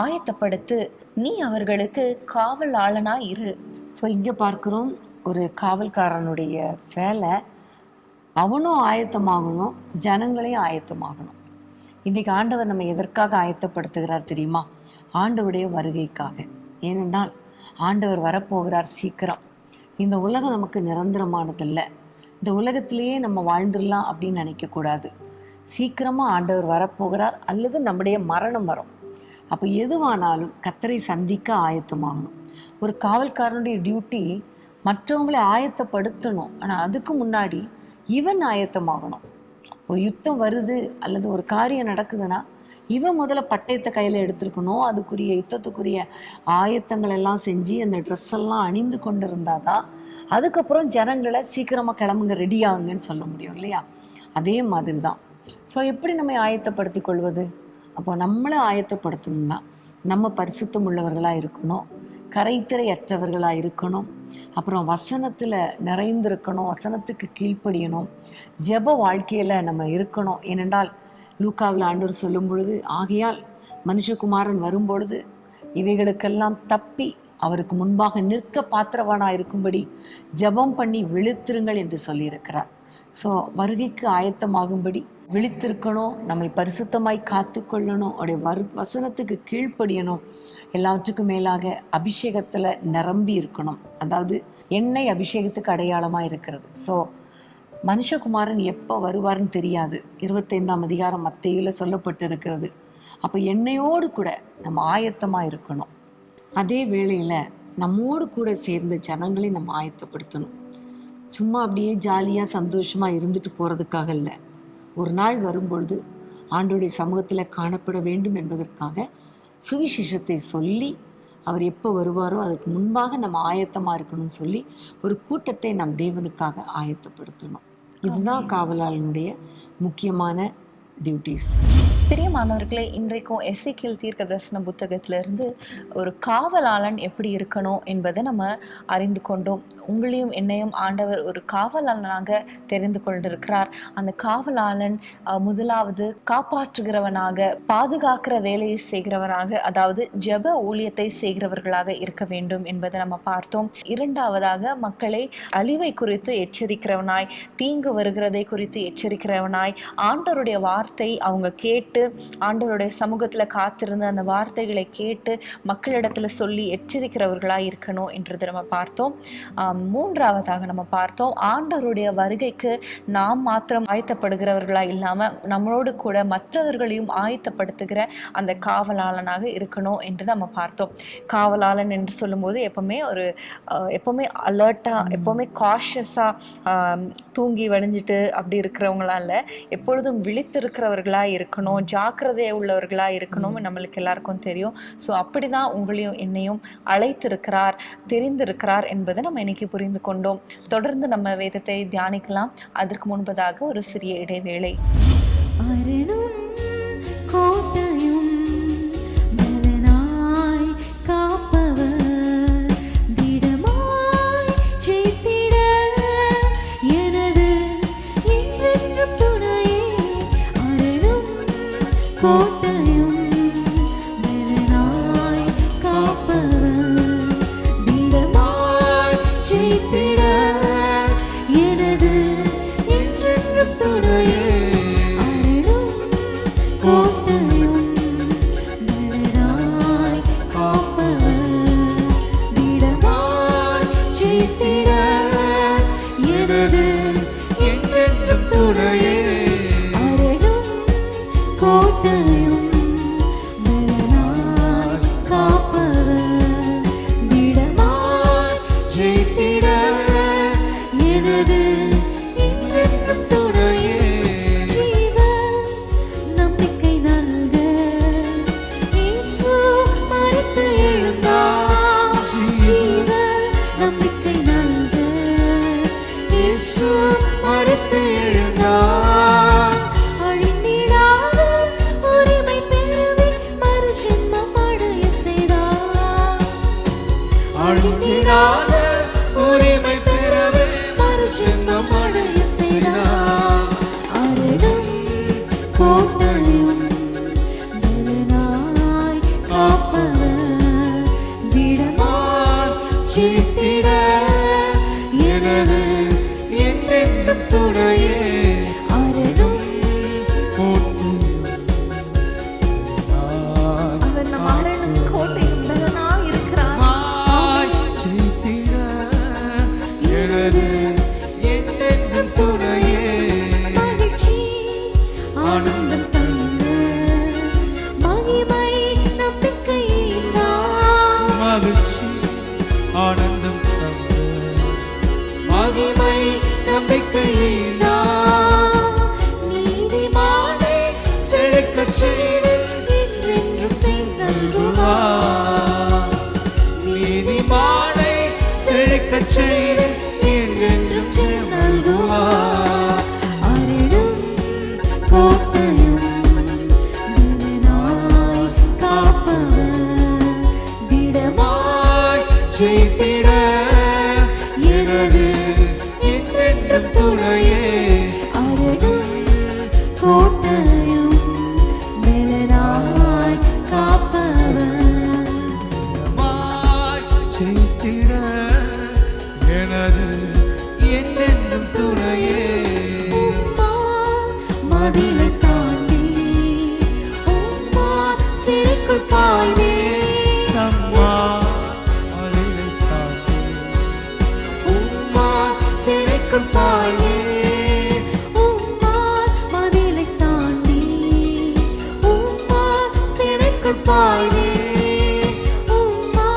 ஆயத்தப்படுத்து, நீ அவர்களுக்கு காவலாளனா இரு. ஸோ இங்கே பார்க்குறோம் ஒரு காவல்காரனுடைய வேலை அவனும் ஆயத்தமாகணும், ஜனங்களையும் ஆயத்தமாகணும். இன்றைக்கி ஆண்டவர் நம்ம எதற்காக ஆயத்தப்படுத்துகிறார் தெரியுமா? ஆண்டவருடைய வருகைக்காக. ஏனென்றால் ஆண்டவர் வரப்போகிறார் சீக்கிரம். இந்த உலகம் நமக்கு நிரந்தரமானதில்லை. இந்த உலகத்திலேயே நம்ம வாழ்ந்துடலாம் அப்படின்னு நினைக்கக்கூடாது. சீக்கிரமாக ஆண்டவர் வரப்போகிறார், அல்லது நம்முடைய மரணம் வரும். அப்போ எதுவானாலும் கர்த்தரை சந்திக்க ஆயத்தமாகணும். ஒரு காவல்காரனுடைய டியூட்டி மற்றவங்களை ஆயத்தப்படுத்தணும். ஆனால் அதுக்கு முன்னாடி இவன் ஆயத்தமாகணும். ஒரு யுத்தம் வருது அல்லது ஒரு காரியம் நடக்குதுன்னா இவன் முதல்ல பட்டயத்தை கையில் எடுத்துருக்கணும். அதுக்குரிய யுத்தத்துக்குரிய ஆயத்தங்கள் எல்லாம் செஞ்சு அந்த ட்ரெஸ் எல்லாம் அணிந்து கொண்டு இருந்தாதான் அதுக்கப்புறம் ஜனங்களை சீக்கிரமாக கிளம்புங்க, ரெடி ஆகுங்கன்னு சொல்ல முடியும் இல்லையா? அதே மாதிரி தான். ஸோ எப்படி நம்ம ஆயத்தப்படுத்தி கொள்வது? அப்போ நம்மளை ஆயத்தப்படுத்தணும்னா நம்ம பரிசுத்தம் உள்ளவர்களாக இருக்கணும், கரைத்திரையற்றவர்களாக இருக்கணும், அப்புறம் வசனத்தில் நிறைந்திருக்கணும், வசனத்துக்கு கீழ்ப்படியணும், ஜெப வாழ்க்கையில் நம்ம இருக்கணும். ஏனென்றால் லூக்காவில் ஆண்டவர் சொல்லும் பொழுது, ஆகையால் மனுஷகுமாரன் வரும்பொழுது இவைகளுக்கெல்லாம் தப்பி அவருக்கு முன்பாக நிற்க பாத்திரவானாக இருக்கும்படி ஜெபம் பண்ணி விழித்திருங்கள் என்று சொல்லியிருக்கிறார். ஸோ வருகைக்கு ஆயத்தமாகும்படி விழித்திருக்கணும், நம்மை பரிசுத்தமாய் காத்து கொள்ளணும், அவருடைய வசனத்துக்கு கீழ்ப்படியணும். எல்லாவற்றுக்கும் மேலாக அபிஷேகத்தில் நிரம்பி இருக்கணும். அதாவது எண்ணெய் அபிஷேகத்துக்கு அடையாளமாக இருக்கிறது. ஸோ மனுஷகுமாரன் எப்போ வருவார்னு தெரியாது. 25ஆம் அதிகாரம் மத்தேயுவில் சொல்லப்பட்டு இருக்கிறது. அப்போ எண்ணெயோடு கூட நம்ம ஆயத்தமாக இருக்கணும். அதே வேளையில் நம்மோடு கூட சேர்ந்த ஜனங்களை நம்ம ஆயத்தப்படுத்தணும். சும்மா அப்படியே ஜாலியாக சந்தோஷமாக இருந்துட்டு போகிறதுக்காக இல்லை. ஒரு நாள் வரும்பொழுது ஆண்டவருடைய சமூகத்தில் காணப்பட வேண்டும் என்பதற்காக சுவிசேஷத்தை சொல்லி அவர் எப்போ வருவாரோ அதுக்கு முன்பாக நம்ம ஆயத்தமாக இருக்கணும்னு சொல்லி ஒரு கூட்டத்தை நம் தேவனுக்காக ஆயத்தப்படுத்தணும். இதுதான் காவலாளனுடைய முக்கியமான டியூட்டிஸ். பிரியமானவர்களே, இன்றைக்கும் எசேக்கியேல் தீர்க்க தரிசன புத்தகத்திலிருந்து ஒரு காவலாளன் எப்படி இருக்கணும் என்பதை நம்ம அறிந்து கொண்டோம். உங்களையும் என்னையும் ஆண்டவர் ஒரு காவலாளனாக தெரிந்து கொண்டிருக்கிறார். அந்த காவலாளன் முதலாவது காப்பாற்றுகிறவனாக, பாதுகாக்கிற வேலையை செய்கிறவராக, அதாவது ஜெப ஊழியத்தை செய்கிறவர்களாக இருக்க வேண்டும் என்பதை நம்ம பார்த்தோம். இரண்டாவதாக மக்களை அழிவை குறித்து எச்சரிக்கிறவனாய், தீங்கு வருகிறதை குறித்து எச்சரிக்கிறவனாய், ஆண்டவருடைய வார்த்தை அவங்க கேட்டு ஆண்டவருடைய சமூகத்துல காத்திருந்து அந்த வார்த்தைகளை கேட்டு மக்களிடத்துல சொல்லி எச்சரிக்கிறவர்களாக இருக்கணும் என்றதை நம்ம பார்த்தோம். மூன்றாவதாக நம்ம பார்த்தோம், ஆண்டவருடைய வருகைக்கு நாம் மாத்திரம் ஆயத்தப்படுகிறவர்களாக இல்லாம நம்மளோடு கூட மற்றவர்களையும் ஆயத்தப்படுத்துகிற அந்த காவலாளனாக இருக்கணும் என்று நம்ம பார்த்தோம். காவலாளன் என்று சொல்லும்போது எப்பவுமே அலர்ட்டா, எப்பவுமே காஷியஸா தூங்கி வடிஞ்சிட்டு அப்படி இருக்கிறவங்களா இல்லை, எப்பொழுதும் விழித்திருக்கிறவர்களா இருக்கணும், ஜாக்கிரதை உள்ளவர்களா இருக்கணும். நம்மளுக்கு எல்லாருக்கும் தெரியும். ஸோ அப்படிதான் உங்களையும் என்னையும் அழைத்திருக்கிறார், தெரிந்திருக்கிறார் என்பதை நம்ம இன்னைக்கு புரிந்து கொண்டோம். தொடர்ந்து நம்ம வேதத்தை தியானிக்கலாம். அதற்கு முன்பதாக ஒரு சிறிய இடைவேளை. ஒரு செய்து என்றென்றும் தேன் நல்குவார். நீதிமானை செழிக்கச் செய்து என்றென்றும் தேன் நல்குவார். அருளும் கோட்டையும் திடனாய் காப்பவர், திடமாய் செய்திட எனது என்றென்றும் துணையே. அருளும் கோட்டையும் திடனாய் காப்பவர், செய்திட எனது என்றென்றும் துணையே. மதிலை தாண்டி உம்மா சிறைக்குள் பாய்வே, அம்மா மதிலை தாண்டி உம்மா சிறைக்குள் பாய்வே, உம்மா மதிலை தாண்டி உம்மா சிறைக்குள் பாய்வே, உம்மா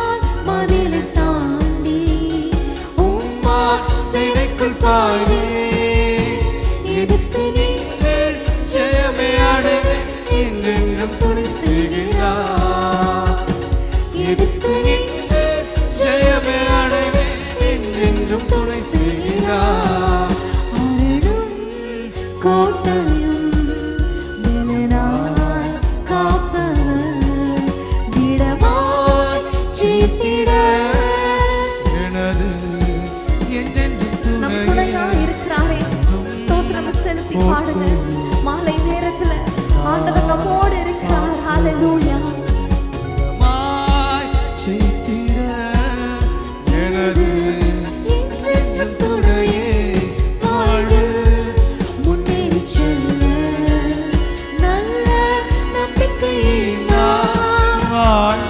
மதிலை தாண்டி உம்மா சிறைக்குள் பாய்வே. எடுத்து நின்று ஜெயமே அடைவே என்றென்றும் துணை செய்கிறார். எடுத்து நின்று ஜெயமே அடைவே என்றென்றும் துணை செய்கிறார். அருளும் கோட்டையும் திடனாய் காப்பவர், திடமாய் ஜெயித்திட எனது என்றென்றும் நம் துணையே. துணையா இருக்கிறாரே, ஸ்தோத்திரம் செலுத்தி பாடுங்க. மாலை நேரத்துல ஆண்டவர் நம்மோடு இருக்கிறார். ஹalleluya. செய்திட எனது என்றென்றும் துணையே. வாழ்வு முன்னேறி செல்ல நல்ல நம்பிக்கையை நான்,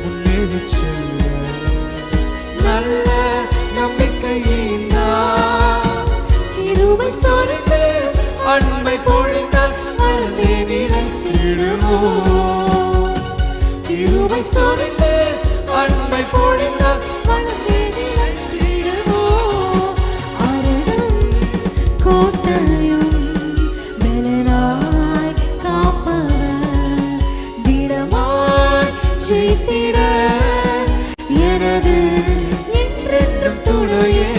முன்னேறி செல்ல நல்ல நம்பிக்கையை நான். கிருபை சொரிந்து அன்பை பொழிந்தால் வளர்ந்தே நிலைத்திடுவோம். கிருபை சொரிந்து அன்பை பொழிந்தால் வளர்ந்தே நிலைத்திடுவோம். அருளும் கோட்டையும் பலனாய் காப்பவர், திடமாய் ஜெயித்திட எனது என்றென்றும் துணையே.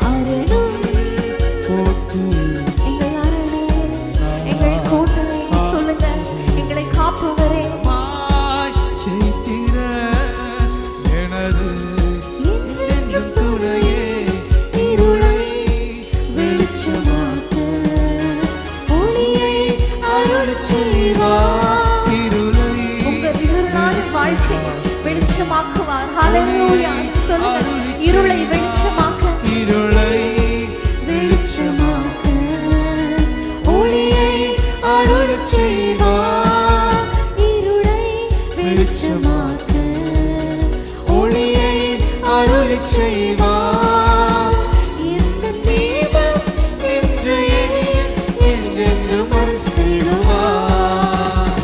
அருளும் எங்கள் அரணே, எங்கள் கோட்டையை சொல்லுங்க. எங்களை காப்பவரே, செய்திட எனது என்றென்றும் துணையே. இருளை வெளிச்சமாக்க ஒளியை அருளச் செய்வார். இருளை உங்க இருளான வாழ்க்கை வெளிச்சமாக்குவார். ஹalleluya. சொல்லுங்க, இருளை வெளிச்சமாக்க இருளை வெளிச்சமாக்க ஒளியை அருளச் செய்வார். இருளை வெளிச்சமாக்க ஒளியை அருளச் செய்வார். எந்த தீபம் என்று எரிய என்றென்றும் அருள் செய்வார்.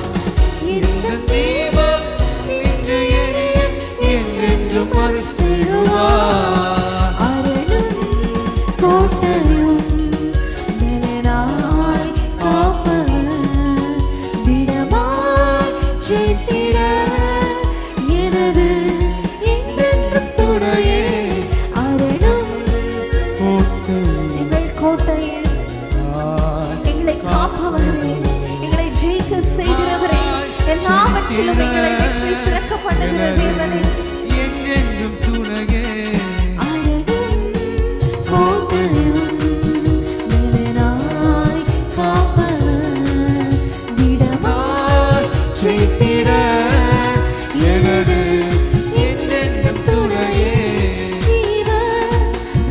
இந்த தீபம் என்று எரிய என்றென்றும் அருள் செய்வார். அருளும் கோட்டையும் பலனாய் காப்பவர், திடமாய் ஜெயித்திட எனது என்றென்றும் துணையே. அருளும் எங்கள் கோட்டையே, எங்களை காப்பவரே, எங்களை ஜெயிக்க செய்கிறவரே, எல்லாவற்றிலும் எங்களை வெற்றி சிறக்க பண்ணுகிற தேவனே. என்றென்றும் துணையே. அருளும் கோட்டையும் பலனாய் காப்பவர், திடமாய் செய்திட எனது என்றென்றும் துணையே. ஜீவ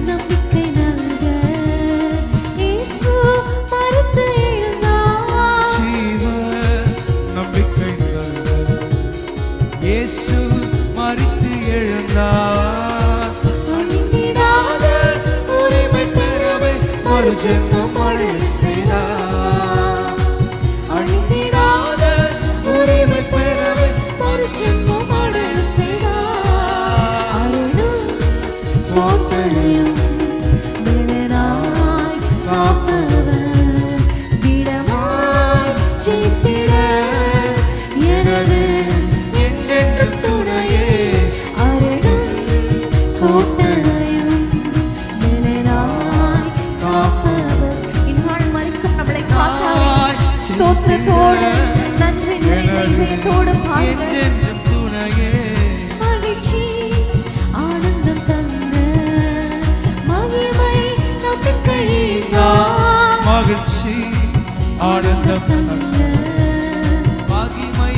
நம்பிக்கை நல்க இயேசு மரித்து எழுந்தார். ஜீவ நம்பிக்கை நல்ல இயேசு மரித்து எழுந்தார். அழிந்திடாத உரிமை பெறவே ஒரு ஜென்மம் அருள் செய்தார். அழிந்திடாத உரிமை பெறவே ஒரு ஜென்மம் அருள் செய்தார். அருளும் கோட்டையும் பலனாய் காப்பவர், திடமாய் ஜெயித்திட சுவாசத்தோடு பாடுங்கள். என்றென்றும் துணையே மகிழ்ச்சி ஆனந்தம் தந்த மகிமை நம்பிக்கையினால் மகிழ்ச்சி ஆனந்தம் தந்த மகிமை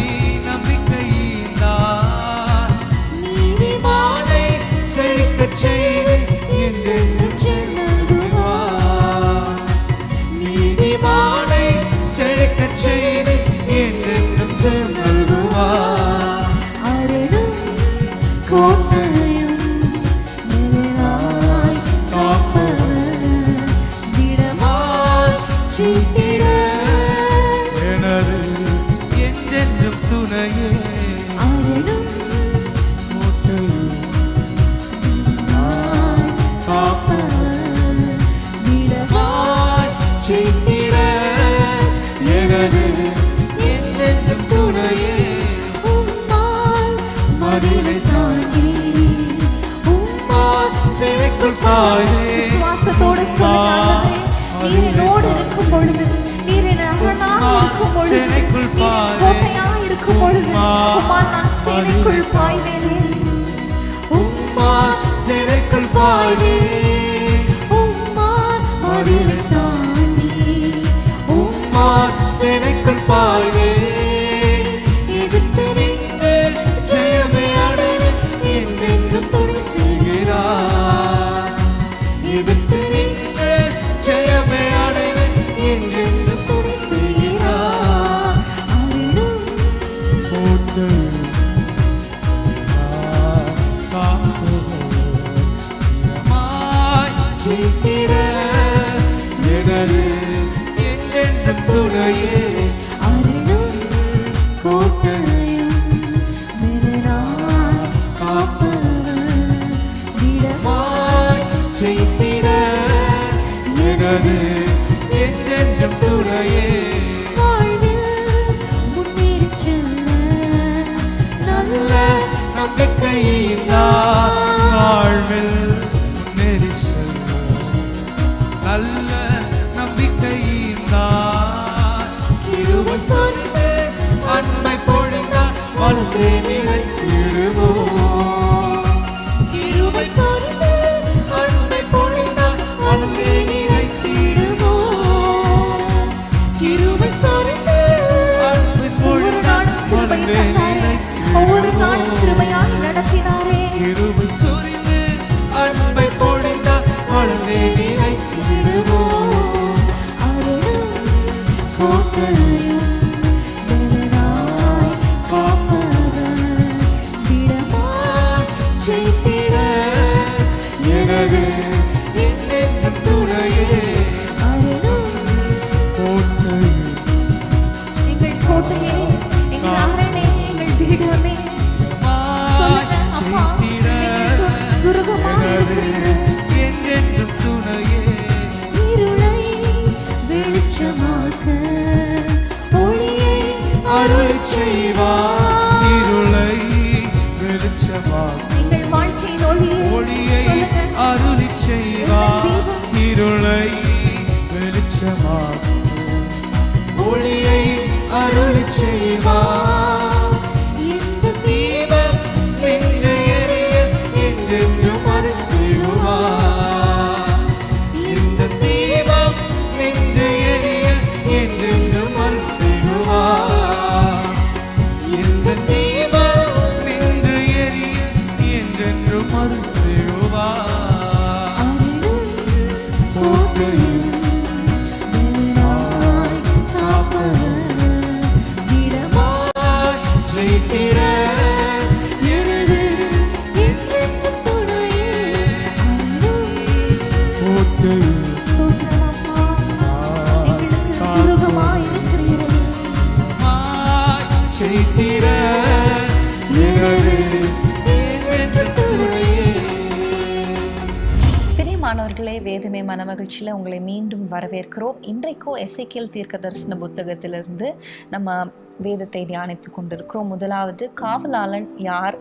நம்பிக்கையினால் நீதிமானை செழிக்கச் செய்து என்றென்றும் செல்லுவார். நீதிமானை செழிக்கச் செய்து என்றென்றும் செல்லுவார். அரணும் கோட்டையும் நிழலாய் காப்பவர் திடமாய் சீட்டிட எனது என்றென்றும் துணையே அரணும் காப்பவர் திடமாய் சீட்டிட எனது என்றென்றும் துணையே உம்மால் மதிலை தாங்கி உம்மால் சிறைக்குள் பாயே விசுவாசத்தோடு சொல்லுங்கள். நீர் என்னோடு இருக்கும் பொழுது, நீர் என் அரணாக இருக்கும் பொழுது, நீர் என் கோட்டையாக இருக்கும் பொழுது, உம்மால் நான் சேனைக்குள் பாய்வேனே. உம்மால் சிறைக்குள் பாயே உம்மால் மதிலை தாங்கி உம்மால் சிறைக்குள் பாயே எதிர்த்து நின்று ஜெயமே அடைவேன் என்றென்றும் துணை செய்கிறார். எதிர்த்து நின்று ஜெயமே அடைவேன் என்றென்றும் துணை செய்கிறார். அரணும் போட்டு சீட்டிட எனது என்றென்றும் துணையே அரணும் கோட்டையும் நிழலாய் காப்பவர் திடமாய் செய்திட எனது என்றென்றும் துணையே வாழ்வில் முன்னேறிச் செல்ல நல்ல நம்பிக்கையினால் வாழ்வில் முன்னேறி செல்ல நல்ல நம்பிக்கையினால் கிருபை சொரிந்து அன்பை பொழிந்தால் வளர்ந்தே நிலைத்திடுவோம். கிருபை சொரிந்து அன்பை பொழிந்தால் வளர்ந்தே நிலைத்திடுவோம். கிருபை சொரிந்து அன்பை ஒவ்வொரு நாளும் பொழிந்தால் கிருபை வளர்ந்தே தந்தாரே. ஒவ்வொரு நாளும் கிருபையாய் நடத்தினாரே. கிருபை சொரிந்து அன்பை பொழிந்தால் வளர்ந்தே நிலைத்திடுவோம். அரணும் கோட்டையும் நிழலாய் காப்பவர் திடமாய் செய்திட எனது என்றென்றும் துணையே அரணும் கோட்டையும் எங்கள் கோட்டையே, எங்கள் அரணே, எங்கள் திடமே. சொல்லுங்க, அப்பா, எங்கள் துருகமாக இருக்கிறது. என்றென்றும் துணையே இருளை வெளிச்சமாக்க ஒளியை அருள் செய்வார். இருளை வெளிச்சமாக்கும் எங்கள் வாழ்க்கையின் ஒளியை ஒளியை சொல்லுங்க. அருளி செய்வார். இருளை வெளிச்சமாக்கும் ஒளியை அருளி செய்வார். எந்த தீபம் நின்று எரிய என்றென்றும் அருள் செய்வார். இந்த தீபம் நின்று எரிய என்றென்றும் அருள் செய்வார். இந்த தீபம் நின்று எரிய என்றென்றும் அருள் செய்வார். அரணும் கோட்டையும் நிழலாய் காப்பவர் திடமாய் செய்திட எனது என்றென்றும் துணையே. அரணும் கோட்டையும் ஸ்தோத்திரம் அப்பா, எங்களுக்கு துருகமாய் இருக்கிறீரே. செய்திட எனது என்றென்றும் துணையே. பிரியமானவர்களே, வேதமே மனமகிழ்ச்சியில் உங்களை மீண்டும் வரவேற்கிறோம். இன்றைக்கும் எசேக்கியேல் தீர்க்க தரிசன புத்தகத்திலிருந்து நம்ம வேதத்தை தியானித்து கொண்டிருக்கிறோம். முதலாவது, காவலாளன் யார்,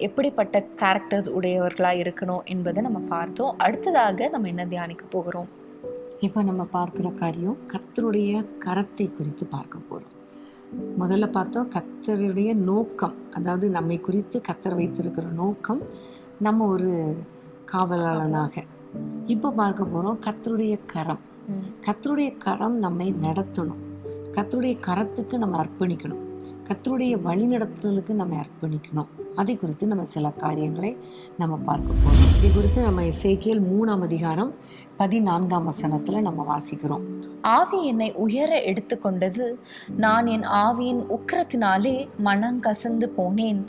எப்படிப்பட்ட கேரக்டர்ஸ் உடையவர்களாக இருக்கணும் என்பதை நம்ம பார்த்தோம். அடுத்ததாக நம்ம என்ன தியானிக்க போகிறோம்? இப்போ நம்ம பார்க்குற காரியம் கர்த்தருடைய கரத்தை குறித்து பார்க்க போகிறோம். முதல்ல பார்த்தோம் கர்த்தருடைய நோக்கம், அதாவது நம்மை குறித்து கர்த்தர் வைத்திருக்கிற நோக்கம் நம்ம ஒரு காவலாளனாக. இப்போ பார்க்க போகிறோம் கர்த்தருடைய கரம். கர்த்தருடைய கரம் நம்மை நடத்தணும், கர்த்தருடைய கரத்துக்கு நம்ம அர்ப்பணிக்கணும், கர்த்தருடைய வழிநடத்துதலுக்கு நம்ம அர்ப்பணிக்கணும். அதை குறித்து நம்ம சில காரியங்களை நம்ம பார்க்க போகிறோம். இதை குறித்து நம்ம எசேக்கியேல் 3ஆம் அதிகாரம் 14ஆம் வசனத்தில் நம்ம வாசிக்கிறோம். ஆவி என்னை உயர எடுத்துக்கொண்டது, நான் என் ஆவியின் உக்கிரத்தினாலே மனங்கசந்து போனேன்,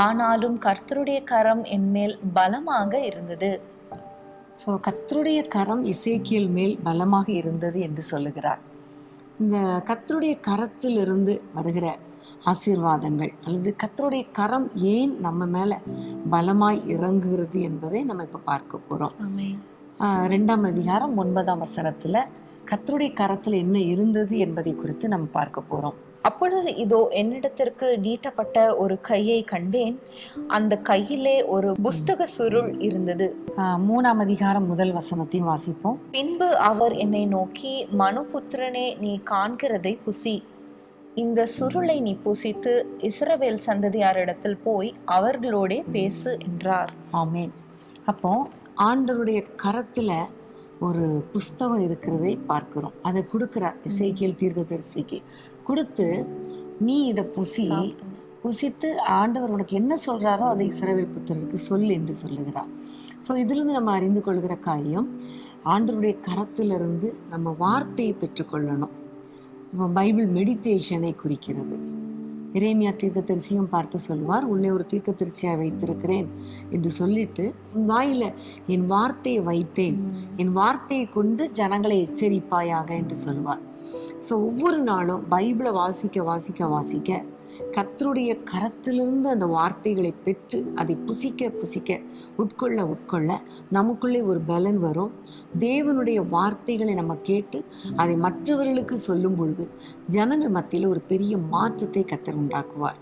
ஆனாலும் கர்த்தருடைய கரம் என் மேல் பலமாக இருந்தது. ஸோ கர்த்தருடைய கரம் எசேக்கியேல் மேல் பலமாக இருந்தது என்று சொல்லுகிறார். இந்த கர்த்தருடைய கரத்திலிருந்து வருகிற ஆசீர்வாதங்கள் அல்லது கர்த்தருடைய கரம் ஏன் நம்ம மேலே பலமாய் இறங்குகிறது என்பதை நம்ம இப்போ பார்க்க போகிறோம். 2ஆம் அதிகாரம் 9ஆம் வசனத்தில் கர்த்தருடைய கரத்தில் என்ன இருந்தது என்பதை குறித்து நம்ம பார்க்க போகிறோம். அப்பொழுது இதோ என்னிடத்திற்கு நீட்டப்பட்ட ஒரு கையை கண்டேன், அந்த கையிலே ஒரு புஸ்தக சுருள் இருந்தது. 3ஆம் அதிகாரம் 1 வசனத்தையும் வாசிப்போம். பின்பு அவர் என்னை நோக்கி, மனுபுத்திரனே, நீ காண்கிறதை புசி, இந்த சுருளை நீ புசித்து இஸ்ரவேல் சந்ததியாரிடத்தில் போய் அவர்களோடே பேசு என்றார். ஆமென். அப்போ ஆண்டவருடைய கரத்துல ஒரு புஸ்தகம் இருக்கிறதை பார்க்கிறோம். அதை கொடுக்கிறார் எசேக்கியேல் தீர்க்கதரிசிக்கு கொடுத்து, நீ இதை புசித்து ஆண்டவர் உனக்கு என்ன சொல்றாரோ அதை இஸ்ரவேல் புத்திரருக்கு சொல் என்று சொல்லுகிறார். ஸோ இதிலிருந்து நம்ம அறிந்து கொள்கிற காரியம், ஆண்டவருடைய கரத்திலிருந்து நம்ம வார்த்தையை பெற்றுக்கொள்ளணும். பைபிள் மெடிடேஷனை குறிக்கிறது. எரேமியா தீர்க்கதரிசியும் பார்த்து சொல்லுவார், உன்னை ஒரு தீர்க்கதரிசியாக வைத்திருக்கிறேன் என்று சொல்லிட்டு, உன் வாயில என் வார்த்தையை வைத்தேன், என் வார்த்தையை கொண்டு ஜனங்களை எச்சரிப்பாயாக என்று சொல்லுவார். ஸோ ஒவ்வொரு நாளும் பைபிளை வாசிக்க வாசிக்க வாசிக்க கர்த்தருடைய கரத்திலிருந்து அந்த வார்த்தைகளை பெற்று அதை புசிக்க புசிக்க உட்கொள்ள நமக்குள்ளே ஒரு பலன் வரும். தேவனுடைய வார்த்தைகளை நம்ம கேட்டு அதை மற்றவர்களுக்கு சொல்லும் பொழுது ஜனங்கள் மத்தியில் ஒரு பெரிய மாற்றத்தை கர்த்தர் உண்டாக்குவார்.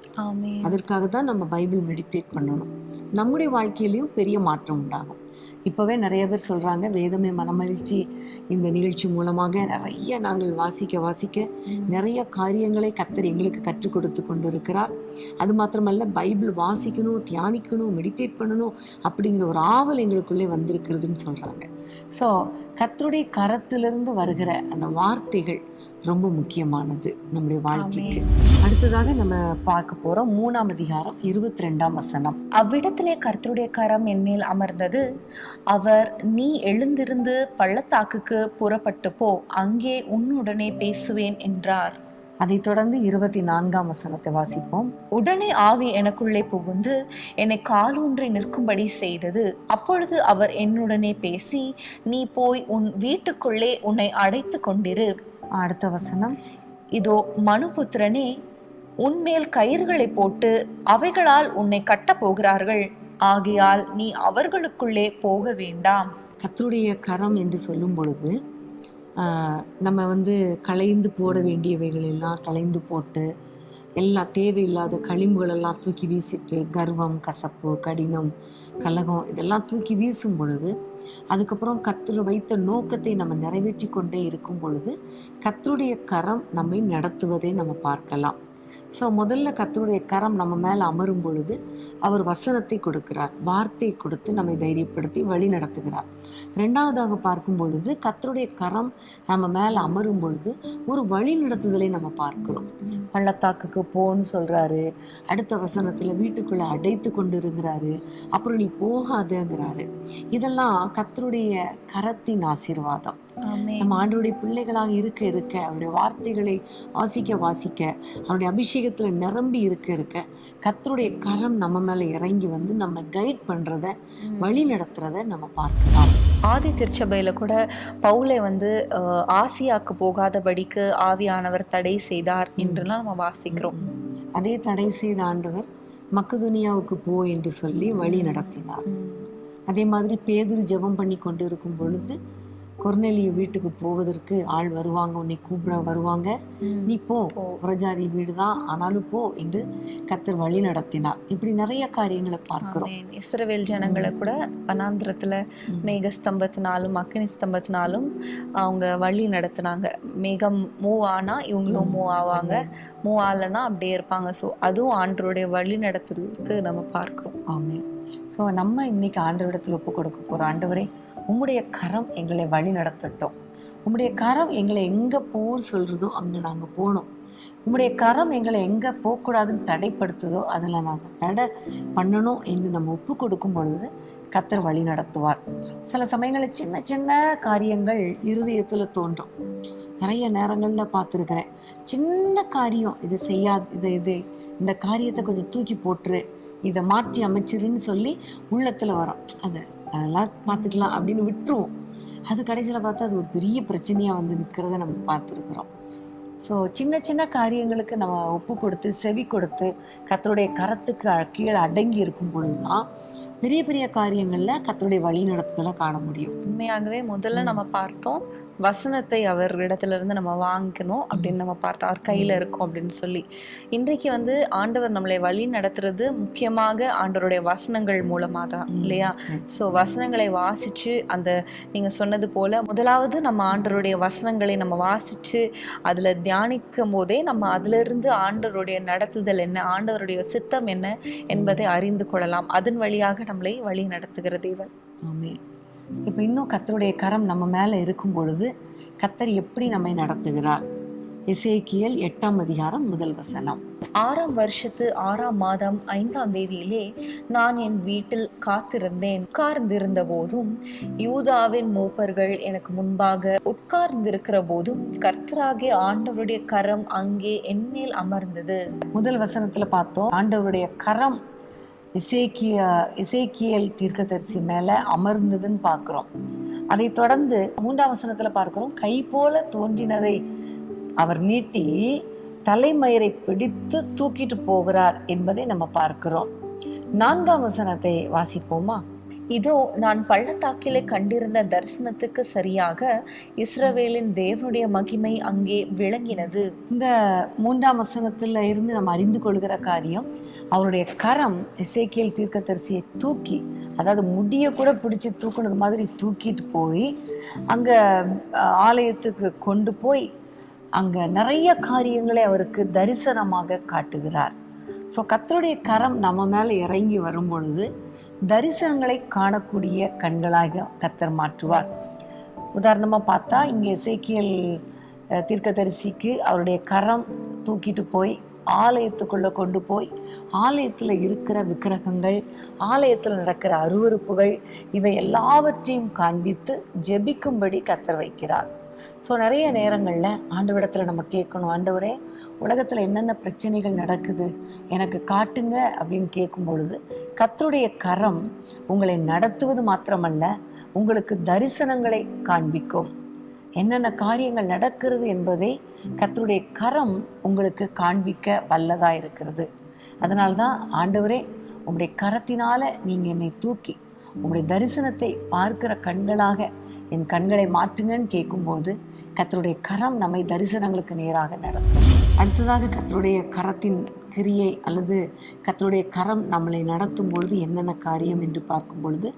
அதற்காக தான் நம்ம பைபிள் மெடிடேட் பண்ணணும். நம்முடைய வாழ்க்கையிலையும் பெரிய மாற்றம் உண்டாகும். இப்போவே நிறைய பேர் சொல்கிறாங்க, வேதமே மனமகிழ்ச்சி இந்த நிகழ்ச்சி மூலமாக நிறைய நாங்கள் வாசிக்க நிறைய காரியங்களை கர்த்தர் எங்களுக்கு கற்றுக் கொடுத்து கொண்டு இருக்கிறார். அது மாத்திரமல்ல, பைபிள் வாசிக்கணும், தியானிக்கணும், மெடிடேட் பண்ணணும் அப்படிங்கிற ஒரு ஆவல் எங்களுக்குள்ளே வந்திருக்கிறதுன்னு சொல்கிறாங்க. ஸோ கர்த்தருடைய கரத்திலிருந்து வருகிற அந்த வார்த்தைகள் ரொம்ப முக்கியமானது நம்முடைய வாழ்க்கைக்கு. அடுத்ததாக நம்ம பார்க்க போகிறோம் 3ஆம் அதிகாரம் 22ஆம் வசனம். அவ்விடத்திலே கர்த்தருடைய கரம் என் மேல் அமர்ந்தது, அவர், நீ எழுந்திருந்து பள்ளத்தாக்குக்கு புறப்பட்டு போ, அங்கே உன்னுடனே பேசுவேன் என்றார். அதைத் தொடர்ந்து 24ஆம் வசனத்தை வாசிப்போம். உடனே ஆவி எனக்குள்ளே புகுந்து என்னை காலூன்றி நிற்கும்படி செய்தது. அப்பொழுது அவர் என்னுடனே பேசி, நீ போய் உன் வீட்டுக்குள்ளே உன்னை அடைத்து கொண்டிரு. அடுத்த வசனம், இதோ மனுபுத்திரனே, உன்மேல் கயிறுகளை போட்டு அவைகளால் உன்னை கட்டப் போகிறார்கள், ஆகையால் நீ அவர்களுக்குள்ளே போக வேண்டாம். கர்த்தருடைய கரம் என்று சொல்லும் பொழுது நம்ம களைந்து போட வேண்டியவைகள் எல்லாம் களைந்து போட்டு எல்லா தேவையில்லாத களிம்புகளெல்லாம் தூக்கி வீசிட்டு, கர்வம், கசப்பு, கடினம், கலகம் இதெல்லாம் தூக்கி வீசும் பொழுது, அதுக்கப்புறம் கர்த்தர் வைத்த நோக்கத்தை நம்ம நிறைவேற்றி கொண்டே இருக்கும் பொழுது கர்த்தருடைய கரம் நம்மை நடத்துவதை நம்ம பார்க்கலாம். ஸோ முதல்ல கர்த்தருடைய கரம் நம்ம மேலே அமரும் பொழுது அவர் வசனத்தை கொடுக்கிறார், வார்த்தையை கொடுத்து நம்மை தைரியப்படுத்தி வழி நடத்துகிறார். ரெண்டாவதாக பார்க்கும் பொழுது கர்த்தருடைய கரம் நம்ம மேலே அமரும் பொழுது ஒரு வழி நடத்துதலை நம்ம பார்க்கிறோம். பள்ளத்தாக்குக்கு போன்னு சொல்கிறாரு, அடுத்த வசனத்தில் வீட்டுக்குள்ளே அடைத்து கொண்டு இருக்கிறாரு, அப்புறம் நீ போகாதங்கிறாரு. இதெல்லாம் கர்த்தருடைய கரத்தின் ஆசீர்வாதம். நம்ம ஆண்டவருடைய பிள்ளைகளாக இருக்க இருக்க அவருடைய வார்த்தைகளை வாசிக்க அவருடைய அபிஷேகத்தில் நிரம்பி இருக்க கர்த்தருடைய கரம் நம்ம மேலே இறங்கி நம்ம கைட் பண்ணுறத, வழி நடத்துறத நம்ம பார்க்கலாம். ஆதி திருச்சபையில கூட பவுலை ஆசியாக்கு போகாதபடிக்கு ஆவியானவர் தடை செய்தார் என்றெல்லாம் நம்ம வாசிக்கிறோம். அதே தடை செய்த ஆண்டவர் மக்கதுனியாவுக்கு போ என்று சொல்லி வழி நடத்தினார். அதே மாதிரி பேதுரு ஜெபம் பண்ணி கொண்டு இருக்கும் பொழுது கொர்நேலியு வீட்டுக்கு போவதற்கு ஆள் வருவாங்க, உன்னை கூப்பிட வருவாங்க, நீ போ, புறஜாதி வீடு தான் ஆனாலும் போ என்று கர்த்தர் வழி நடத்தினார். இப்படி நிறைய காரியங்களை பார்க்கிறோம். ஆமென். இஸ்ரவேல் ஜனங்களை கூட வனாந்திரத்துல மேக ஸ்தம்பத்தினாலும் அக்கினி ஸ்தம்பத்தினாலும் அவங்க வழி நடத்துனாங்க. மேகம் மூவ் ஆனா இவங்களும் மூவ் ஆவாங்க, மூவ் ஆகலைன்னா அப்படியே இருப்பாங்க. ஸோ அதுவும் ஆண்டவருடைய வழி நடத்துறதுக்கு நம்ம பார்க்கிறோம். ஆமென். ஸோ நம்ம இன்னைக்கு ஆண்டவரிடத்தில் ஒப்பு கொடுக்க போகிறோம். ஆண்டவரே, உம்முடைய கரம் எங்களை வழி நடத்தட்டும். உம்முடைய கரம் எங்களை எங்கே போக சொல்கிறதோ அங்கே நாங்கள் போகணும். உம்முடைய கரம் எங்களை எங்கே போகக்கூடாதுன்னு தடைப்படுத்துதோ அதில் நாங்கள் தடை பண்ணணும் என்று நம்ம ஒப்பு கொடுக்கும் பொழுது கர்த்தர் வழி நடத்துவார். சில சமயங்களில் சின்ன சின்ன காரியங்கள் இருதயத்தில் தோன்றும். நிறைய நேரங்களில் பார்த்துருக்கிறேன். சின்ன காரியம், இதை செய்யாது, இந்த காரியத்தை கொஞ்சம் தூக்கி போட்டுரு, இதை மாற்றி அமைச்சிருன்னு சொல்லி உள்ளத்தில் வரும். அதெல்லாம் பார்த்துக்கலாம் அப்படின்னு விட்டுருவோம். அது கடைசியில் பார்த்தா அது ஒரு பெரிய பிரச்சனையாக வந்து நிற்கிறத நம்ம பார்த்துருக்குறோம். ஸோ சின்ன சின்ன காரியங்களுக்கு நம்ம ஒப்பு கொடுத்து செவி கொடுத்து கர்த்தருடைய கரத்துக்கு கீழே அடங்கி இருக்கும் பொழுது தான் பெரிய பெரிய காரியங்களில் கர்த்தருடைய வழி நடத்துதலை காண முடியும். உண்மையாகவே முதல்ல நம்ம பார்த்தோம், வசனத்தை அவரிடத்துல இருந்து நம்ம வாங்கணும் அப்படின்னு நம்ம பார்த்தோம். அவர் கையில இருக்கும் அப்படின்னு சொல்லி. இன்றைக்கு வந்து ஆண்டவர் நம்மளை வழி நடத்துறது முக்கியமாக ஆண்டவருடைய வசனங்கள் மூலமா தான், இல்லையா? ஸோ வசனங்களை வாசிச்சு, அந்த நீங்க சொன்னது போல முதலாவது நம்ம ஆண்டவருடைய வசனங்களை நம்ம வாசிச்சு அதுல தியானிக்கும் போதே நம்ம அதுல இருந்து ஆண்டவருடைய நடத்துதல் என்ன, ஆண்டவருடைய சித்தம் என்ன என்பதை அறிந்து கொள்ளலாம். அதன் வழியாக நம்மளை வழி நடத்துகிற தேவன். ஆமென். இப்போ இன்னும் கர்த்தருடைய கரம் நம்ம மேலே இருக்கும் பொழுது கர்த்தர் எப்படி நம்மை நடத்துகிறார்? எசேக்கியேல் 8ஆம் அதிகாரம் 1 வசனம். 6ஆம் வருஷத்து 6ஆம் மாதம் 5ஆம் தேதியிலே நான் என் வீட்டில் காத்திருந்தேன். உட்கார்ந்திருந்த போதும் யூதாவின் மூப்பர்கள் எனக்கு முன்பாக உட்கார்ந்திருக்கிற போதும் கர்த்தராகிய ஆண்டவருடைய கரம் அங்கே என்மேல் அமர்ந்தது. 1 வசனத்துல பார்த்தோம், ஆண்டவருடைய கரம் எசேக்கியேல் தீர்க்கதரிசி மேலே அமர்ந்ததுன்னு பார்க்குறோம். அதை தொடர்ந்து 3ஆம் வசனத்துல பார்க்கிறோம், கை போல தோன்றினதை அவர் நீட்டி தலைமயிரை பிடித்து தூக்கிட்டு போகிறார் என்பதை நம்ம பார்க்கிறோம். 4ஆம் வசனத்தை வாசிப்போமா? இதோ நான் பள்ளத்தாக்கிலே கண்டிருந்த தரிசனத்துக்கு சரியாக இஸ்ரவேலின் தேவனுடைய மகிமை அங்கே விளங்கினது. இந்த 3ஆம் வசனத்துல இருந்து நம்ம அறிந்து கொள்கிற காரியம், அவருடைய கரம் எசேக்கியேல் தீர்க்கதரிசியை தூக்கி, அதாவது முடிய கூட பிடிச்சி தூக்குனது மாதிரி தூக்கிட்டு போய் அங்க ஆலயத்துக்கு கொண்டு போய் அங்க நிறைய காரியங்களை அவருக்கு தரிசனமாக காட்டுகிறார். ஸோ கர்த்தருடைய கரம் நம்ம மேலே இறங்கி வரும் பொழுது தரிசனங்களை காணக்கூடிய கண்களாக கர்த்தர் மாற்றுவார். உதாரணமாக பார்த்தா இங்கே எசேக்கியேல் தீர்க்கதரிசிக்கு அவருடைய கரம் தூக்கிட்டு போய் ஆலயத்துக்குள்ளே கொண்டு போய் ஆலயத்தில் இருக்கிற விக்கிரகங்கள், ஆலயத்தில் நடக்கிற அருவருப்புகள், இவை எல்லாவற்றையும் காண்பித்து ஜெபிக்கும்படி கர்த்தர் வைக்கிறார். ஸோ நிறைய நேரங்களில் ஆண்டவரிடத்தில் நம்ம கேட்கணும், ஆண்டவரே உலகத்தில் என்னென்ன பிரச்சனைகள் நடக்குது எனக்கு காட்டுங்க அப்படின்னு கேட்கும் பொழுது கர்த்தருடைய கரம் உங்களை நடத்துவது மாத்திரமல்ல, உங்களுக்கு தரிசனங்களை காண்பிக்கும். என்னென்ன காரியங்கள் நடக்கிறது என்பதை கர்த்தருடைய கரம் உங்களுக்கு காண்பிக்க வல்லதாக இருக்கிறது. அதனால்தான் ஆண்டவரே உங்களுடைய கரத்தினால நீங்கள் என்னை தூக்கி உங்களுடைய தரிசனத்தை பார்க்கிற கண்களாக என் கண்களை மாற்றுங்கன்னு கேட்கும்போது கர்த்தருடைய கரம் நம்மை தரிசனங்களுக்கு நேராக நடத்தும். அடுத்ததாக கர்த்தருடைய கரத்தின் கிரியை அல்லது கர்த்தருடைய கரம் நம்மளை நடத்தும் பொழுது என்னென்ன காரியம் என்று பார்க்கும் பொழுது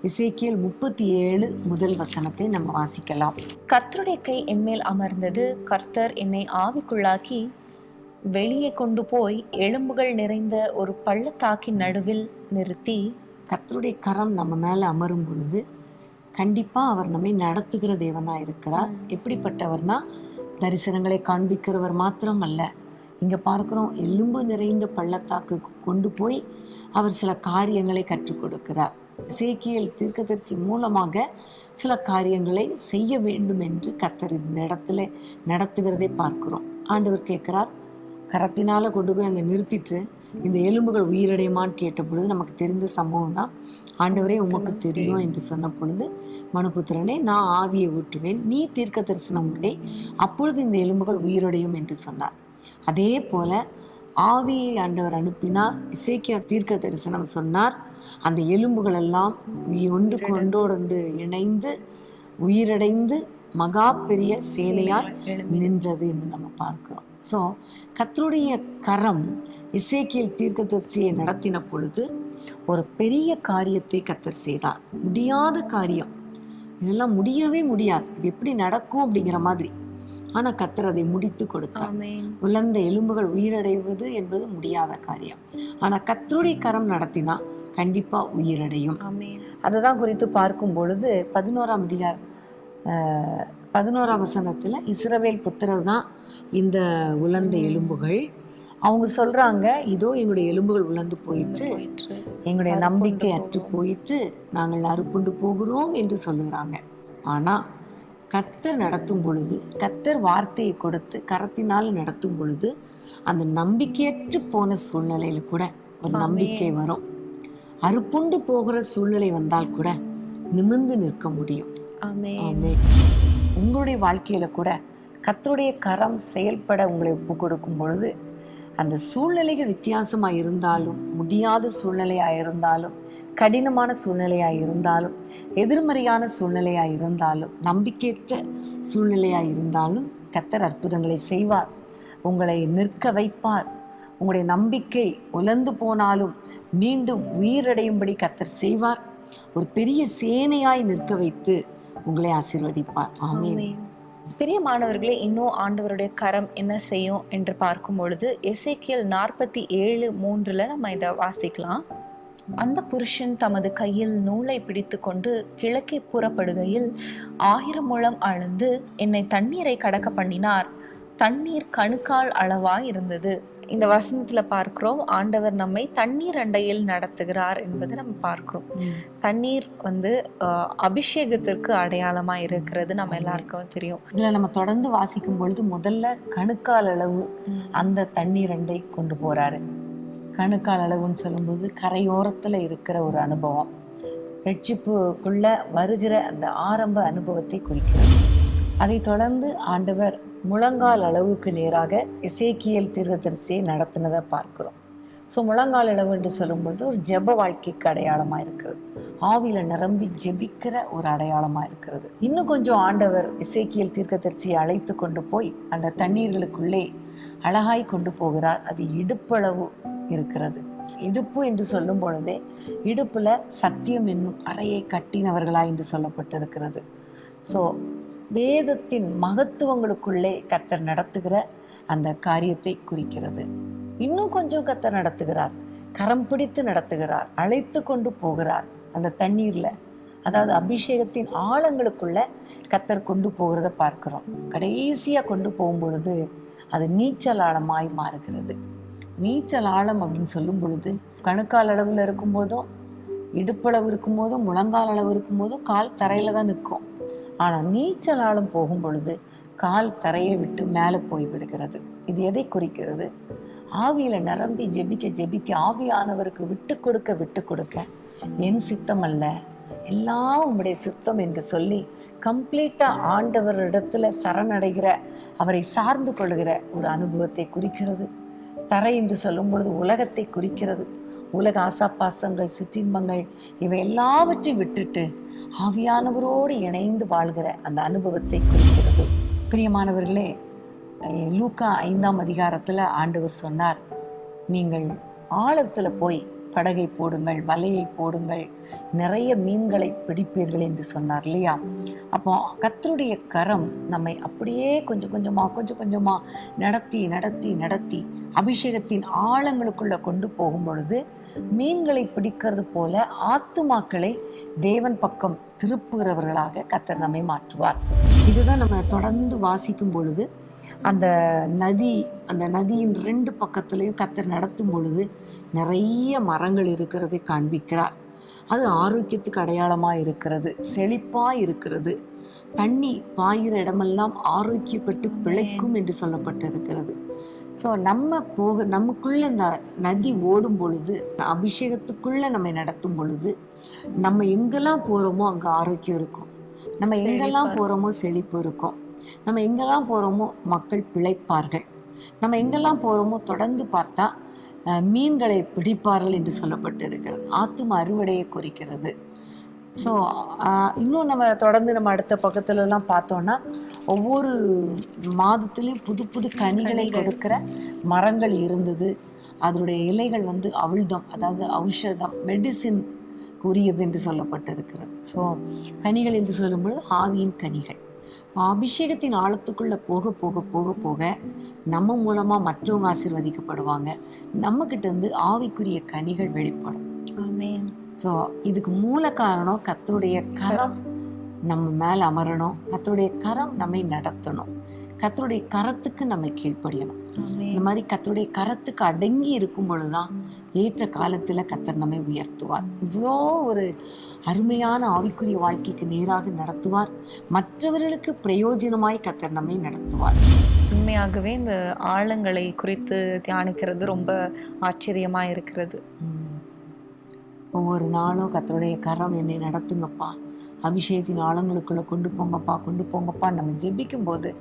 எசேக்கியேல் 37 முதல் வசனத்தை நம்ம வாசிக்கலாம். கர்த்தருடைய கை என்மேல் அமர்ந்தது. கர்த்தர் என்னை ஆவிக்குள்ளாக்கி வெளியே கொண்டு போய் எலும்புகள் நிறைந்த ஒரு பள்ளத்தாக்கின் நடுவில் நிறுத்தி. கர்த்தருடைய கரம் நம்ம மேலே அமரும் பொழுது கண்டிப்பாக அவர் நம்மை நடத்துகிற தேவனாக இருக்கிறார். எப்படிப்பட்டவர்னா தரிசனங்களை காண்பிக்கிறவர் மாத்திரம் அல்ல, இங்கே பார்க்குறோம் எலும்பு நிறைந்த பள்ளத்தாக்கு கொண்டு போய் அவர் சில காரியங்களை கற்றுக் கொடுக்கிறார். எசேக்கியேல் தீர்க்கதரிசி மூலமாக சில காரியங்களை செய்ய வேண்டும் என்று கர்த்தர் இந்த இடத்துல நடத்துகிறதை பார்க்கிறோம். ஆண்டவர் கேட்கிறார், கரத்தினால கொண்டு போய் அங்கே நிறுத்திட்டு இந்த எலும்புகள் உயிரடையுமான்னு கேட்ட பொழுது நமக்கு தெரிந்த சம்பவம் தான், ஆண்டவரே உமக்கு தெரியும் என்று சொன்ன பொழுது, மனுபுத்திரனே நான் ஆவியை ஊற்றுவேன், நீ தீர்க்க தரிசனம் உடை, அப்பொழுது இந்த எலும்புகள் உயிரடையும் என்று சொன்னார். அதே போல ஆவியை ஆண்டவர் அனுப்பினார். எசேக்கியா தீர்க்க தரிசனம் சொன்னார். அந்த எலும்புகள் எல்லாம் ஒன்றுக்கு ஒன்றோடு இணைந்து உயிரடைந்து மகா பெரிய சேனையாய் நின்றது என்று நம்ம பார்க்கிறோம். ஸோ கர்த்தருடைய கரம் எசேக்கியேல் தீர்க்கதரிசியை நடத்தின பொழுது ஒரு பெரிய காரியத்தை கர்த்தர் செய்தார். முடியாத காரியம், இதெல்லாம் முடியவே முடியாது, இது எப்படி நடக்கும் அப்படிங்கிற மாதிரி. ஆனால் கர்த்தர் அதை முடித்து கொடுத்தார். உலர்ந்த எலும்புகள் உயிரடைவது என்பது முடியாத காரியம். ஆனால் கர்த்தருடைய கரம் நடத்தினா கண்டிப்பா உயிரடையும். அதை தான் குறித்து பார்க்கும் பொழுது 11ஆம் வசனத்துல இஸ்ரவேல் புத்திரர் தான் இந்த உலர்ந்த எலும்புகள். அவங்க சொல்றாங்க, இதோ எங்களுடைய எலும்புகள் உலர்ந்து போயிற்று, எங்களுடைய நம்பிக்கை அற்று போயிற்று, நாங்கள் அறுப்புண்டு போகிறோம் என்று சொல்லுகிறாங்க. ஆனா கர்த்தர் நடத்தும் பொழுது, கர்த்தர் வார்த்தையை கொடுத்து கரத்தினால் நடத்தும் பொழுது அந்த நம்பிக்கையற்று போன சூழ்நிலையில கூட ஒரு நம்பிக்கை வரும். அறுப்புண்டு போகிற சூழ்நிலை வந்தால் கூட நிமிர்ந்து நிற்க முடியும். ஆமென். உங்களுடைய வாழ்க்கையில கூட கர்த்தருடைய கரம் செயல்பட உங்களை ஒப்பு கொடுக்கும் பொழுது அந்த சூழ்நிலைகள் வித்தியாசமா இருந்தாலும், முடியாத சூழ்நிலையா இருந்தாலும், கடினமான சூழ்நிலையா இருந்தாலும், எதிர்மறையான சூழ்நிலையா இருந்தாலும், நம்பிக்கையற்ற சூழ்நிலையா இருந்தாலும் கர்த்தர் அற்புதங்களை செய்வார். உங்களை நிற்க வைப்பார். உங்களுடைய நம்பிக்கை உலர்ந்து போனாலும் மீண்டும் உயிரடையும்படி கர்த்தர் செய்வார். ஒரு பெரிய சேனையாய் நிற்க வைத்து உங்களை ஆசீர்வதிப்பார். ஆமென். பெரிய மாணவர்களே, இன்னும் ஆண்டவருடைய கரம் என்ன செய்யும் என்று பார்க்கும் பொழுது எசேக்கியேல் 47:3 நம்ம இதை வாசிக்கலாம். அந்த புருஷன் தமது கையில் நூலை பிடித்து கொண்டு கிழக்கே புறப்படுகையில் 1000 முழம் அளந்து என்னை தண்ணீரை கடக்க பண்ணினார். தண்ணீர் கணுக்கால் அளவாய் இருந்தது. இந்த வசனத்துல பார்க்கிறோம், ஆண்டவர் நம்மை தண்ணீர் அண்டையில் நடத்துகிறார் என்பதை நம்ம பார்க்கிறோம். தண்ணீர் அபிஷேகத்திற்கு அடையாளமா இருக்கிறது நம்ம எல்லாருக்கும் தெரியும். இதுல நம்ம தொடர்ந்து வாசிக்கும் பொழுது முதல்ல கணுக்கால் அளவு அந்த தண்ணீர் அண்டை கொண்டு போறாரு. கணுக்கால் அளவுன்னு சொல்லும்போது கரையோரத்துல இருக்கிற ஒரு அனுபவம், ரட்சிப்புக்குள்ள வருகிற அந்த ஆரம்ப அனுபவத்தை குறிக்கிறது. அதை தொடர்ந்து ஆண்டவர் முழங்கால் அளவுக்கு நேராக எசேக்கியேல் தீர்க்கதரிசியை நடத்தினதை பார்க்கிறோம். ஸோ முழங்கால் அளவு என்று சொல்லும்பொழுது ஒரு ஜெப வாழ்க்கைக்கு அடையாளமாக இருக்கிறது. ஆவியில நிரம்பி ஜெபிக்கிற ஒரு அடையாளமாக இருக்கிறது. இன்னும் கொஞ்சம் ஆண்டவர் எசேக்கியேல் தீர்க்கதரிசியை அழைத்து கொண்டு போய் அந்த தண்ணீர்களுக்குள்ளே அழகாய் கொண்டு போகிறார். அது இடுப்பளவு இருக்கிறது. இடுப்பு என்று சொல்லும் பொழுதே இடுப்புல சத்தியம் என்னும் அறையை கட்டினவர்களா என்று சொல்லப்பட்டிருக்கிறது. ஸோ வேதத்தின் மகத்துவங்களுக்குள்ளே கர்த்தர் நடத்துகிற அந்த காரியத்தை குறிக்கிறது. இன்னும் கொஞ்சம் கர்த்தர் நடத்துகிறார், கரம் பிடித்து நடத்துகிறார், அழைத்து கொண்டு போகிறார் அந்த தண்ணீர்ல. அதாவது அபிஷேகத்தின் ஆழங்களுக்குள்ள கர்த்தர் கொண்டு போகிறத பார்க்கிறோம். கடைசியா கொண்டு போகும் பொழுது அது நீச்சல் ஆழமாய் மாறுகிறது. நீச்சல் ஆழம் அப்படின்னு சொல்லும் பொழுது கணுக்கால் அளவுல இருக்கும் போதும், இடுப்பளவு இருக்கும் போதும், முழங்கால் அளவு இருக்கும் போதும் கால் தரையில தான் நிற்கும். ஆனால் நீச்சல் ஆழம் போகும் பொழுது கால் தரையை விட்டு மேலே போய் விடுகிறது. இது எதை குறிக்கிறது? ஆவியில நிரம்பி ஜெபிக்க ஜெபிக்க, ஆவியானவருக்கு விட்டு கொடுக்க என் சித்தம் அல்ல எல்லாம் உம்முடைய சித்தம் என்று சொல்லி கம்ப்ளீட்டா ஆண்டவரிடத்துல சரணடைகிற, அவரை சார்ந்து கொள்கிற ஒரு அனுபவத்தை குறிக்கிறது. தரை என்று சொல்லும் பொழுது உலகத்தை குறிக்கிறது. உலக ஆசாபாசங்கள், சிற்றின்பங்கள் இவை எல்லாவற்றையும் விட்டுட்டு ஆவியானவரோடு இணைந்து வாழ்கிற அந்த அனுபவத்தை குறிக்கிறது. பிரியமானவர்களே, லூக்கா 5ஆம் அதிகாரத்துல ஆண்டவர் சொன்னார், நீங்கள் ஆழத்துல போய் படகை போடுங்கள், வலையை போடுங்கள், நிறைய மீன்களை பிடிப்பீர்கள் என்று சொன்னார் இல்லையா? அப்போ கர்த்தருடைய கரம் நம்மை அப்படியே கொஞ்சம் கொஞ்சமா நடத்தி நடத்தி நடத்தி அபிஷேகத்தின் ஆழங்களுக்குள்ள கொண்டு போகும் பொழுது மீன்களை பிடிக்கிறது போல ஆத்துமாக்களை தேவன் பக்கம் திருப்புகிறவர்களாக கர்த்தர் நம்மை மாற்றுவார். இதுதான் நம்ம தொடர்ந்து வாசிக்கும் பொழுது அந்த நதியின் 2 பக்கத்துலையும் கர்த்தர் நடத்தும் பொழுது நிறைய மரங்கள் இருக்கிறதை காண்பிக்கிறார். அது ஆரோக்கியத்துக்கு அடையாளமாக இருக்கிறது, செழிப்பாக இருக்கிறது. தண்ணி பாயிற இடமெல்லாம் ஆரோக்கியப்பட்டு பிழைக்கும் என்று சொல்லப்பட்டு இருக்கிறது. ஸோ நமக்குள்ள இந்த நதி ஓடும் பொழுது, அபிஷேகத்துக்குள்ள நம்மை நடத்தும் பொழுது, நம்ம எங்கெல்லாம் போகிறோமோ அங்கே ஆரோக்கியம் இருக்கும், நம்ம எங்கெல்லாம் போகிறோமோ செழிப்பு இருக்கும், நம்ம எங்கெல்லாம் போகிறோமோ மக்கள் பிழைப்பார்கள், நம்ம எங்கெல்லாம் போகிறோமோ தொடர்ந்து பார்த்தா மீன்களை பிடிப்பார்கள் என்று சொல்லப்பட்டு இருக்கிறது. ஆத்தும அறுவடையை குறிக்கிறது. ஸோ இன்னும் நம்ம தொடர்ந்து நம்ம அடுத்த பக்கத்துலலாம் பார்த்தோன்னா ஒவ்வொரு மாதத்துலேயும் புது புது கனிகளை கொடுக்கிற மரங்கள் இருந்தது. அதனுடைய இலைகள் வந்து அவிழ்தம், அதாவது ஔஷதம், மெடிசின் உரியது என்று சொல்லப்பட்டிருக்கிறது. ஸோ கனிகள் என்று சொல்லும்பொழுது ஆவியின் கனிகள். அபிஷேகத்தின் ஆழத்துக்குள்ளே போக போக போக போக நம்ம மூலமாக மற்றவங்க ஆசீர்வதிக்கப்படுவாங்க. நம்மக்கிட்ட இருந்து ஆவிக்குரிய கனிகள் வெளிப்படும். ஆமென். ஸோ இதுக்கு மூல காரணம் கர்த்தருடைய கரம் நம்ம மேலே அமரணும், கர்த்தருடைய கரம் நம்மை நடத்தணும், கர்த்தருடைய கரத்துக்கு நம்ம கீழ்ப்படியணும். இந்த மாதிரி கர்த்தருடைய கரத்துக்கு அடங்கி இருக்கும் பொழுதுதான் ஏற்ற காலத்தில் கர்த்தர் நம்மை உயர்த்துவார். இவ்வளோ ஒரு அருமையான ஆவிக்குரிய வாழ்க்கைக்கு நேராக நடத்துவார். மற்றவர்களுக்கு பிரயோஜனமாய் கர்த்தர் நம்மை நடத்துவார். உண்மையாகவே இந்த ஆழங்களை குறித்து தியானிக்கிறது ரொம்ப ஆச்சரியமா இருக்கிறது. ஒவ்வொரு நாளும் கர்த்தருடைய கரம் என்னை நடத்துங்கப்பா, அபிஷேகத்தின் ஆழங்களுக்குள்ளே கொண்டு போங்கப்பா நம்ம ஜெபிக்கும் போது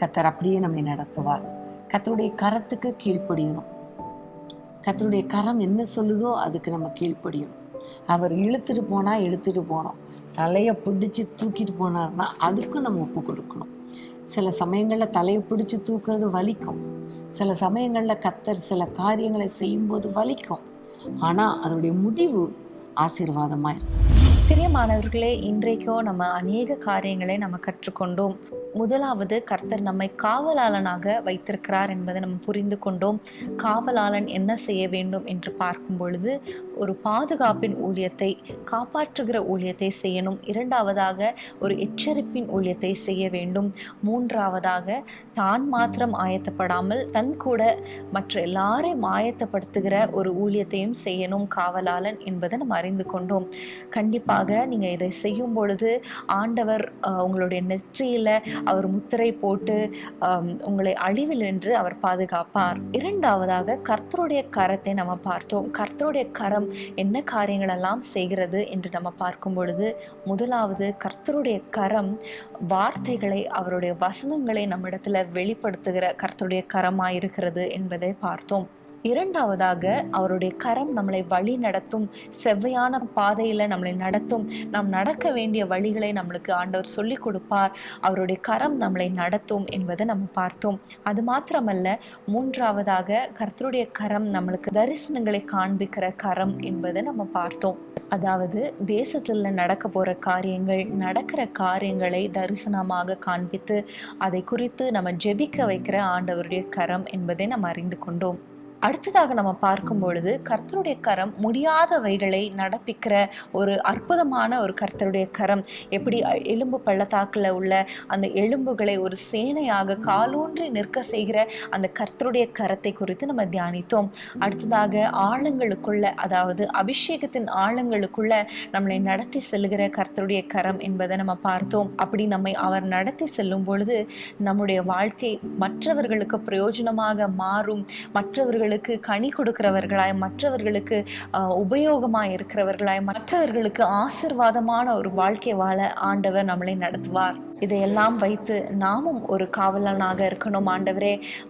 கர்த்தர் அப்படியே நம்மை நடத்துவார். கர்த்தருடைய கரத்துக்கு கீழ்ப்படியணும். கர்த்தருடைய கரம் என்ன சொல்லுதோ அதுக்கு நம்ம கீழ்ப்படியணும். அவர் இழுத்துட்டு போனோம், தலையை பிடிச்சி தூக்கிட்டு போனார்னா அதுக்கும் நம்ம ஒப்பு கொடுக்கணும். சில சமயங்களில் தலையை பிடிச்சி தூக்குறது வலிக்கும், சில சமயங்களில் கர்த்தர் சில காரியங்களை செய்யும்போது வலிக்கும். ஆனால் அதோடைய முடிவு ஆசீர்வாதமாக இருக்கும். பிரியமானவர்களே, இன்றைக்கோ நம்ம அநேக காரியங்களை நம்ம கற்றுக்கொண்டோம். முதலாவது, கர்த்தர் நம்மை காவலாளனாக வைத்திருக்கிறார் என்பதை நம்ம புரிந்து கொண்டோம். காவலாளன் என்ன செய்ய வேண்டும் என்று பார்க்கும் பொழுது ஒரு பாதுகாப்பின் ஊழியத்தை, காப்பாற்றுகிற ஊழியத்தை செய்யணும். இரண்டாவதாக ஒரு எச்சரிப்பின் ஊழியத்தை செய்ய வேண்டும். மூன்றாவதாக தான் மாத்திரம் ஆயத்தப்படாமல் தன் கூட மற்ற எல்லாரையும் ஆயத்தப்படுத்துகிற ஒரு ஊழியத்தையும் செய்யணும் காவலாளன் என்பதை நம்ம அறிந்து கொண்டோம். கண்டிப்பாக நீங்கள் இதை செய்யும் பொழுது ஆண்டவர் உங்களுடைய நெற்றியில் அவர் முத்திரை போட்டு உங்களை அழிவில் என்று அவர் பாதுகாப்பார். இரண்டாவதாக கர்த்தருடைய கரத்தை நம்ம பார்த்தோம். கர்த்தருடைய கரம் என்ன காரியங்கள் எல்லாம் செய்கிறது என்று நம்ம பார்க்கும் பொழுது, முதலாவது கர்த்தருடைய கரம் வார்த்தைகளை, அவருடைய வசனங்களை நம்மிடத்துல வெளிப்படுத்துகிற கர்த்தருடைய கரமாயிருக்கிறது என்பதை பார்த்தோம். இரண்டாவதாக அவருடைய கரம் நம்மளை வழி நடத்தும், செவ்வையான பாதையில நம்மளை நடத்தும். நாம் நடக்க வேண்டிய வழிகளை நம்மளுக்கு ஆண்டவர் சொல்லி கொடுப்பார். அவருடைய கரம் நம்மளை நடத்தும் என்பதை நம்ம பார்த்தோம். அது மாத்திரமல்ல, மூன்றாவதாக கர்த்தருடைய கரம் நம்மளுக்கு தரிசனங்களை காண்பிக்கிற கரம் என்பதை நம்ம பார்த்தோம். அதாவது தேசத்துல நடக்க போற காரியங்கள், நடக்கிற காரியங்களை தரிசனமாக காண்பித்து அதை குறித்து நம்ம ஜெபிக்க வைக்கிற ஆண்டவருடைய கரம் என்பதை நம்ம அறிந்து கொண்டோம். அடுத்ததாக நம்ம பார்க்கும் பொழுது கர்த்தருடைய கரம் முடியாதவைகளை நடப்பிக்கிற ஒரு அற்புதமான ஒரு கர்த்தருடைய கரம். எப்படி எலும்பு பள்ளத்தாக்கில் உள்ள அந்த எலும்புகளை ஒரு சேனையாக காலூன்றி நிற்க செய்கிற அந்த கர்த்தருடைய கரத்தை குறித்து நம்ம தியானித்தோம். அடுத்ததாக ஆழங்களுக்குள்ள, அதாவது அபிஷேகத்தின் ஆழங்களுக்குள்ள நம்மளை நடத்தி செல்கிற கர்த்தருடைய கரம் என்பதை நம்ம பார்த்தோம். அப்படி நம்மை அவர் நடத்தி செல்லும் பொழுது நம்முடைய வாழ்க்கை மற்றவர்களுக்கு பிரயோஜனமாக மாறும். மற்றவர்களுக்கு கனி கொடுக்கிறவர்களாய், மற்றவர்களுக்கு உபயோகமாய் இருக்கிறவர்களாய், மற்றவர்களுக்கு ஆசீர்வாதமான ஒரு வாழ்க்கை வாழ ஆண்டவர் நம்மளை நடத்துவார். இதையெல்லாம் வைத்து நாமும் ஒரு காவலனாக இருக்கணும்.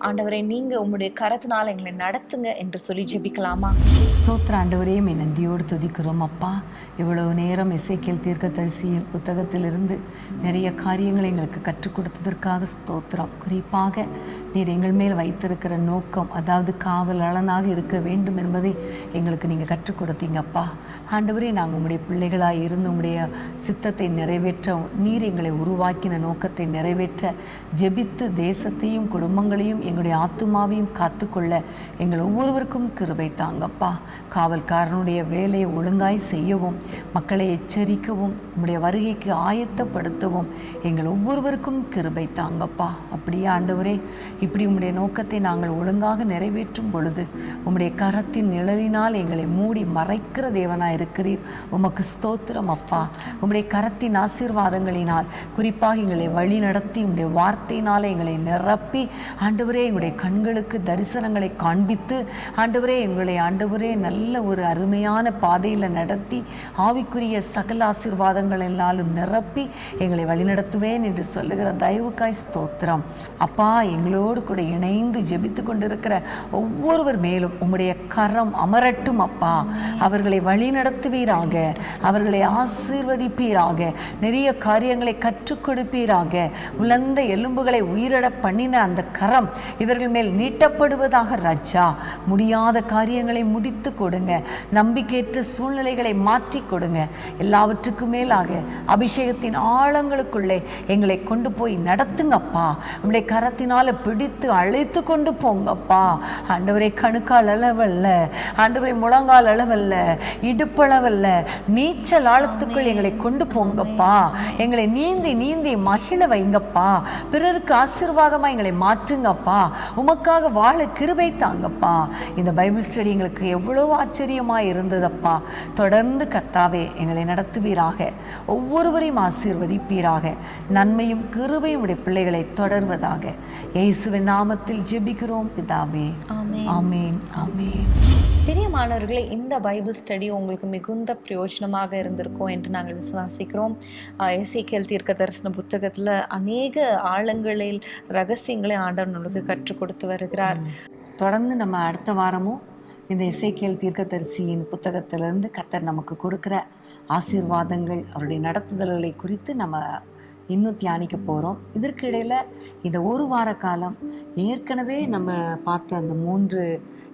ஆண்டவரே நீங்க உங்களுடைய கரத்தினால் எங்களை நடத்துங்க என்று சொல்லி ஜெபிக்கலாமா? ஸ்தோத்திர ஆண்டவரே, நன்றியோடு துதிக்கிறோம் அப்பா. இவ்வளவு நேரம் எசேக்கியேல் தீர்க்கதரிசியின் புத்தகத்திலிருந்து நிறைய காரியங்களை எங்களுக்கு கற்றுக் கொடுத்ததற்காக ஸ்தோத்திரம். குறிப்பாக நீர் எங்கள் மேல் வைத்திருக்கிற நோக்கம், அதாவது காவலாளனாக இருக்க வேண்டும் என்பதை எங்களுக்கு நீங்கள் கற்றுக் கொடுத்தீங்க அப்பா. ஆண்டவரே, நாங்கள் உங்களுடைய பிள்ளைகளாக இருந்து உங்களுடைய சித்தத்தை நிறைவேற்ற, நீர் எங்களை உருவாக்கின நோக்கத்தை நிறைவேற்ற ஜெபித்து தேசத்தையும் குடும்பங்களையும் எங்களுடைய ஆத்துமாவையும் காத்துக்கொள்ள எங்கள் ஒவ்வொருவருக்கும் கிருபை தாங்கப்பா. காவல்காரனுடைய வேலையை ஒழுங்காய் செய்யவும், மக்களை எச்சரிக்கவும், உம்முடைய வருகைக்கு ஆயத்தப்படுத்தவும் எங்கள் ஒவ்வொருவருக்கும் கிருபை தாங்கப்பா. அப்படியே ஆண்டவரே, இப்படி உம்முடைய நோக்கத்தை நாங்கள் ஒழுங்காக நிறைவேற்றும் பொழுது உம்முடைய கரத்தின் நிழலினால் எங்களை மூடி மறைக்கிற தேவனாய் இருக்கிறீர். உமக்கு ஸ்தோத்திரம் அப்பா. உம்முடைய கரத்தின் ஆசீர்வாதங்களினால், குறிப்பாக அதற்காக எங்களை வழி நடத்தி உங்களுடைய வார்த்தையினால் எங்களை நிரப்பி ஆண்டவரே எங்களுடைய கண்களுக்கு தரிசனங்களை காண்பித்து ஆண்டவரே எங்களை ஆண்டவரே நல்ல ஒரு அருமையான பாதையில் நடத்தி ஆவிக்குரிய சகல ஆசீர்வாதங்கள் எல்லாரும் நிரப்பி எங்களை வழிநடத்துவேன் என்று சொல்லுகிற தயவுக்காய் ஸ்தோத்திரம். அப்பா, எங்களோடு கூட இணைந்து ஜெபித்து கொண்டிருக்கிற ஒவ்வொருவர் மேலும் உம்முடைய கரம் அமரட்டும் அப்பா. அவர்களை வழி நடத்துவீராக, அவர்களை ஆசீர்வதிப்பீராக, நிறைய காரியங்களை கற்றுக் கொடுப்பீராக. உலர்ந்த எலும்புகளை உயிரிட பண்ணின அந்த கரம் இவர்கள் மேல் நீட்டப்படுவதாக ராஜா. முடியாத காரியங்களை முடித்து கொடுங்க, நம்பிக்கையற்ற சூழ்நிலைகளை மாற்றி கொடுங்க. எல்லாவற்றுக்கும் மேலாக அபிஷேகத்தின் ஆழங்களுக்குள்ளே எங்களை கொண்டு போய் நடத்துங்கப்பா. உங்களுடைய கரத்தினால பிடித்து அழைத்து கொண்டு போங்கப்பா. ஆண்டவரே, கணுக்கால் அளவல்ல ஆண்டவரே, முழங்கால் அளவல்ல, இடுப்பளவல்ல, நீச்சல் ஆழத்துக்குள் எங்களை கொண்டு போங்கப்பா. எங்களை நீந்தி நீந்தி மகிழ வைங்கப்பா. பிறருக்கு ஆசீர்வாதமாக எங்களை மாற்றுங்கப்பா. உமக்காக வாழ கிருபை தாங்கப்பா. இந்த பைபிள் ஸ்டடி எங்களுக்கு எவ்வளோ ஆச்சரியமாக இருந்ததப்பா. தொடர்ந்து கர்த்தாவே எங்களை நடத்துவீராக, ஒவ்வொருவரையும் ஆசீர்வதிப்பீராக. நன்மையும் கிருபையும் உடைய பிள்ளைகளை தொடர்வதாக இயேசுவின் நாமத்தில் ஜெபிக்கிறோம் பிதாவே. ஆமென், ஆமென். பிரியமானவர்களே, இந்த பைபிள் ஸ்டடி உங்களுக்கு மிகுந்த பிரயோஜனமாக இருந்திருக்கும் என்று நாங்கள் விசுவாசிக்கிறோம். எசேக்கியேல் தீர்க்க தரிசன புத்தகத்தில் அநேக ஆழங்களில் ரகசியங்களை ஆண்டவர் நம்மளுக்கு கற்றுக் கொடுத்து வருகிறார். தொடர்ந்து நம்ம அடுத்த வாரமும் இந்த எசேக்கியேல் தீர்க்கதரிசியின் புத்தகத்திலிருந்து கர்த்தர் நமக்கு கொடுக்குற ஆசீர்வாதங்கள், அவருடைய நடத்துதல்களை குறித்து நம்ம இன்னும் தியானிக்க போகிறோம். இதற்கு இடையில் இந்த ஒரு வார காலம் ஏற்கனவே நம்ம பார்த்த அந்த 3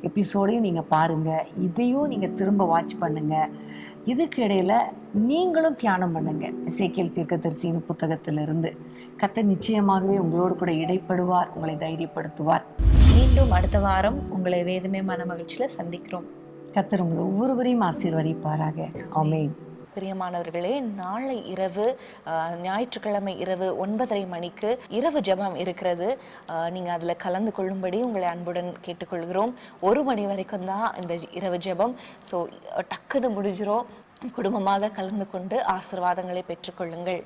எபிசோடையும் நீங்கள் பாருங்கள். இதையும் நீங்கள் திரும்ப வாட்ச் பண்ணுங்கள். இதுக்கு இடையில் நீங்களும் தியானம் பண்ணுங்கள். எசேக்கியேல் தீர்க்கதரிசியின் புத்தகத்திலிருந்து கர்த்தர் நிச்சயமாகவே உங்களோடு கூட இடைப்படுவார், உங்களை தைரியப்படுத்துவார். மீண்டும் அடுத்த வாரம் உங்களை வேதமே மன மகிழ்ச்சியில் சந்திக்கிறோம். கர்த்தர் உங்களை ஒவ்வொருவரையும் ஆசீர்வதிப்பாராக. ஆமென். பிரியமானவர்களே, நாளை இரவு ஞாயிற்றுக்கிழமை இரவு 9:30 மணிக்கு இரவு ஜெபம் இருக்கிறது. நீங்கள் அதில் கலந்து கொள்ளும்படி உங்களை அன்புடன் கேட்டுக்கொள்கிறோம். 1 மணி வரைக்கும் தான் இந்த இரவு ஜெபம். ஸோ டக்குன்னு முடிஞ்சிரும். குடும்பமாக கலந்து கொண்டு ஆசீர்வாதங்களை பெற்றுக்கொள்ளுங்கள்.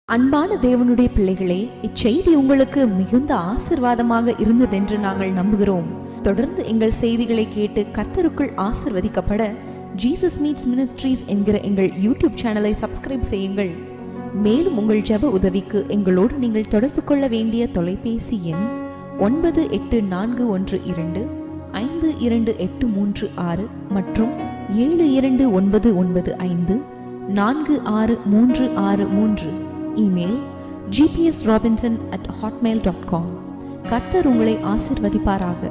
அன்பான தேவனுடைய பிள்ளைகளே, இச்செய்தி உங்களுக்கு மிகுந்த ஆசீர்வாதமாக இருந்ததென்று நாங்கள் நம்புகிறோம். தொடர்ந்து எங்கள் செய்திகளை கேட்டு கர்த்தருக்குள் ஆசீர்வதிக்கப்பட ஜீசஸ் மீட்ஸ் மினிஸ்ட்ரீஸ் என்கிற எங்கள் யூடியூப் சேனலை சப்ஸ்கிரைப் செய்யுங்கள். மேலும் உங்கள் ஜெப உதவிக்கு எங்களோடு நீங்கள் தொடர்பு கொள்ள வேண்டிய தொலைபேசி எண் 9842252836 மற்றும் 7299546363. Email gpsrobinson@hotmail.com. கர்த்தர் உங்களை ஆசீர்வதிப்பாராக.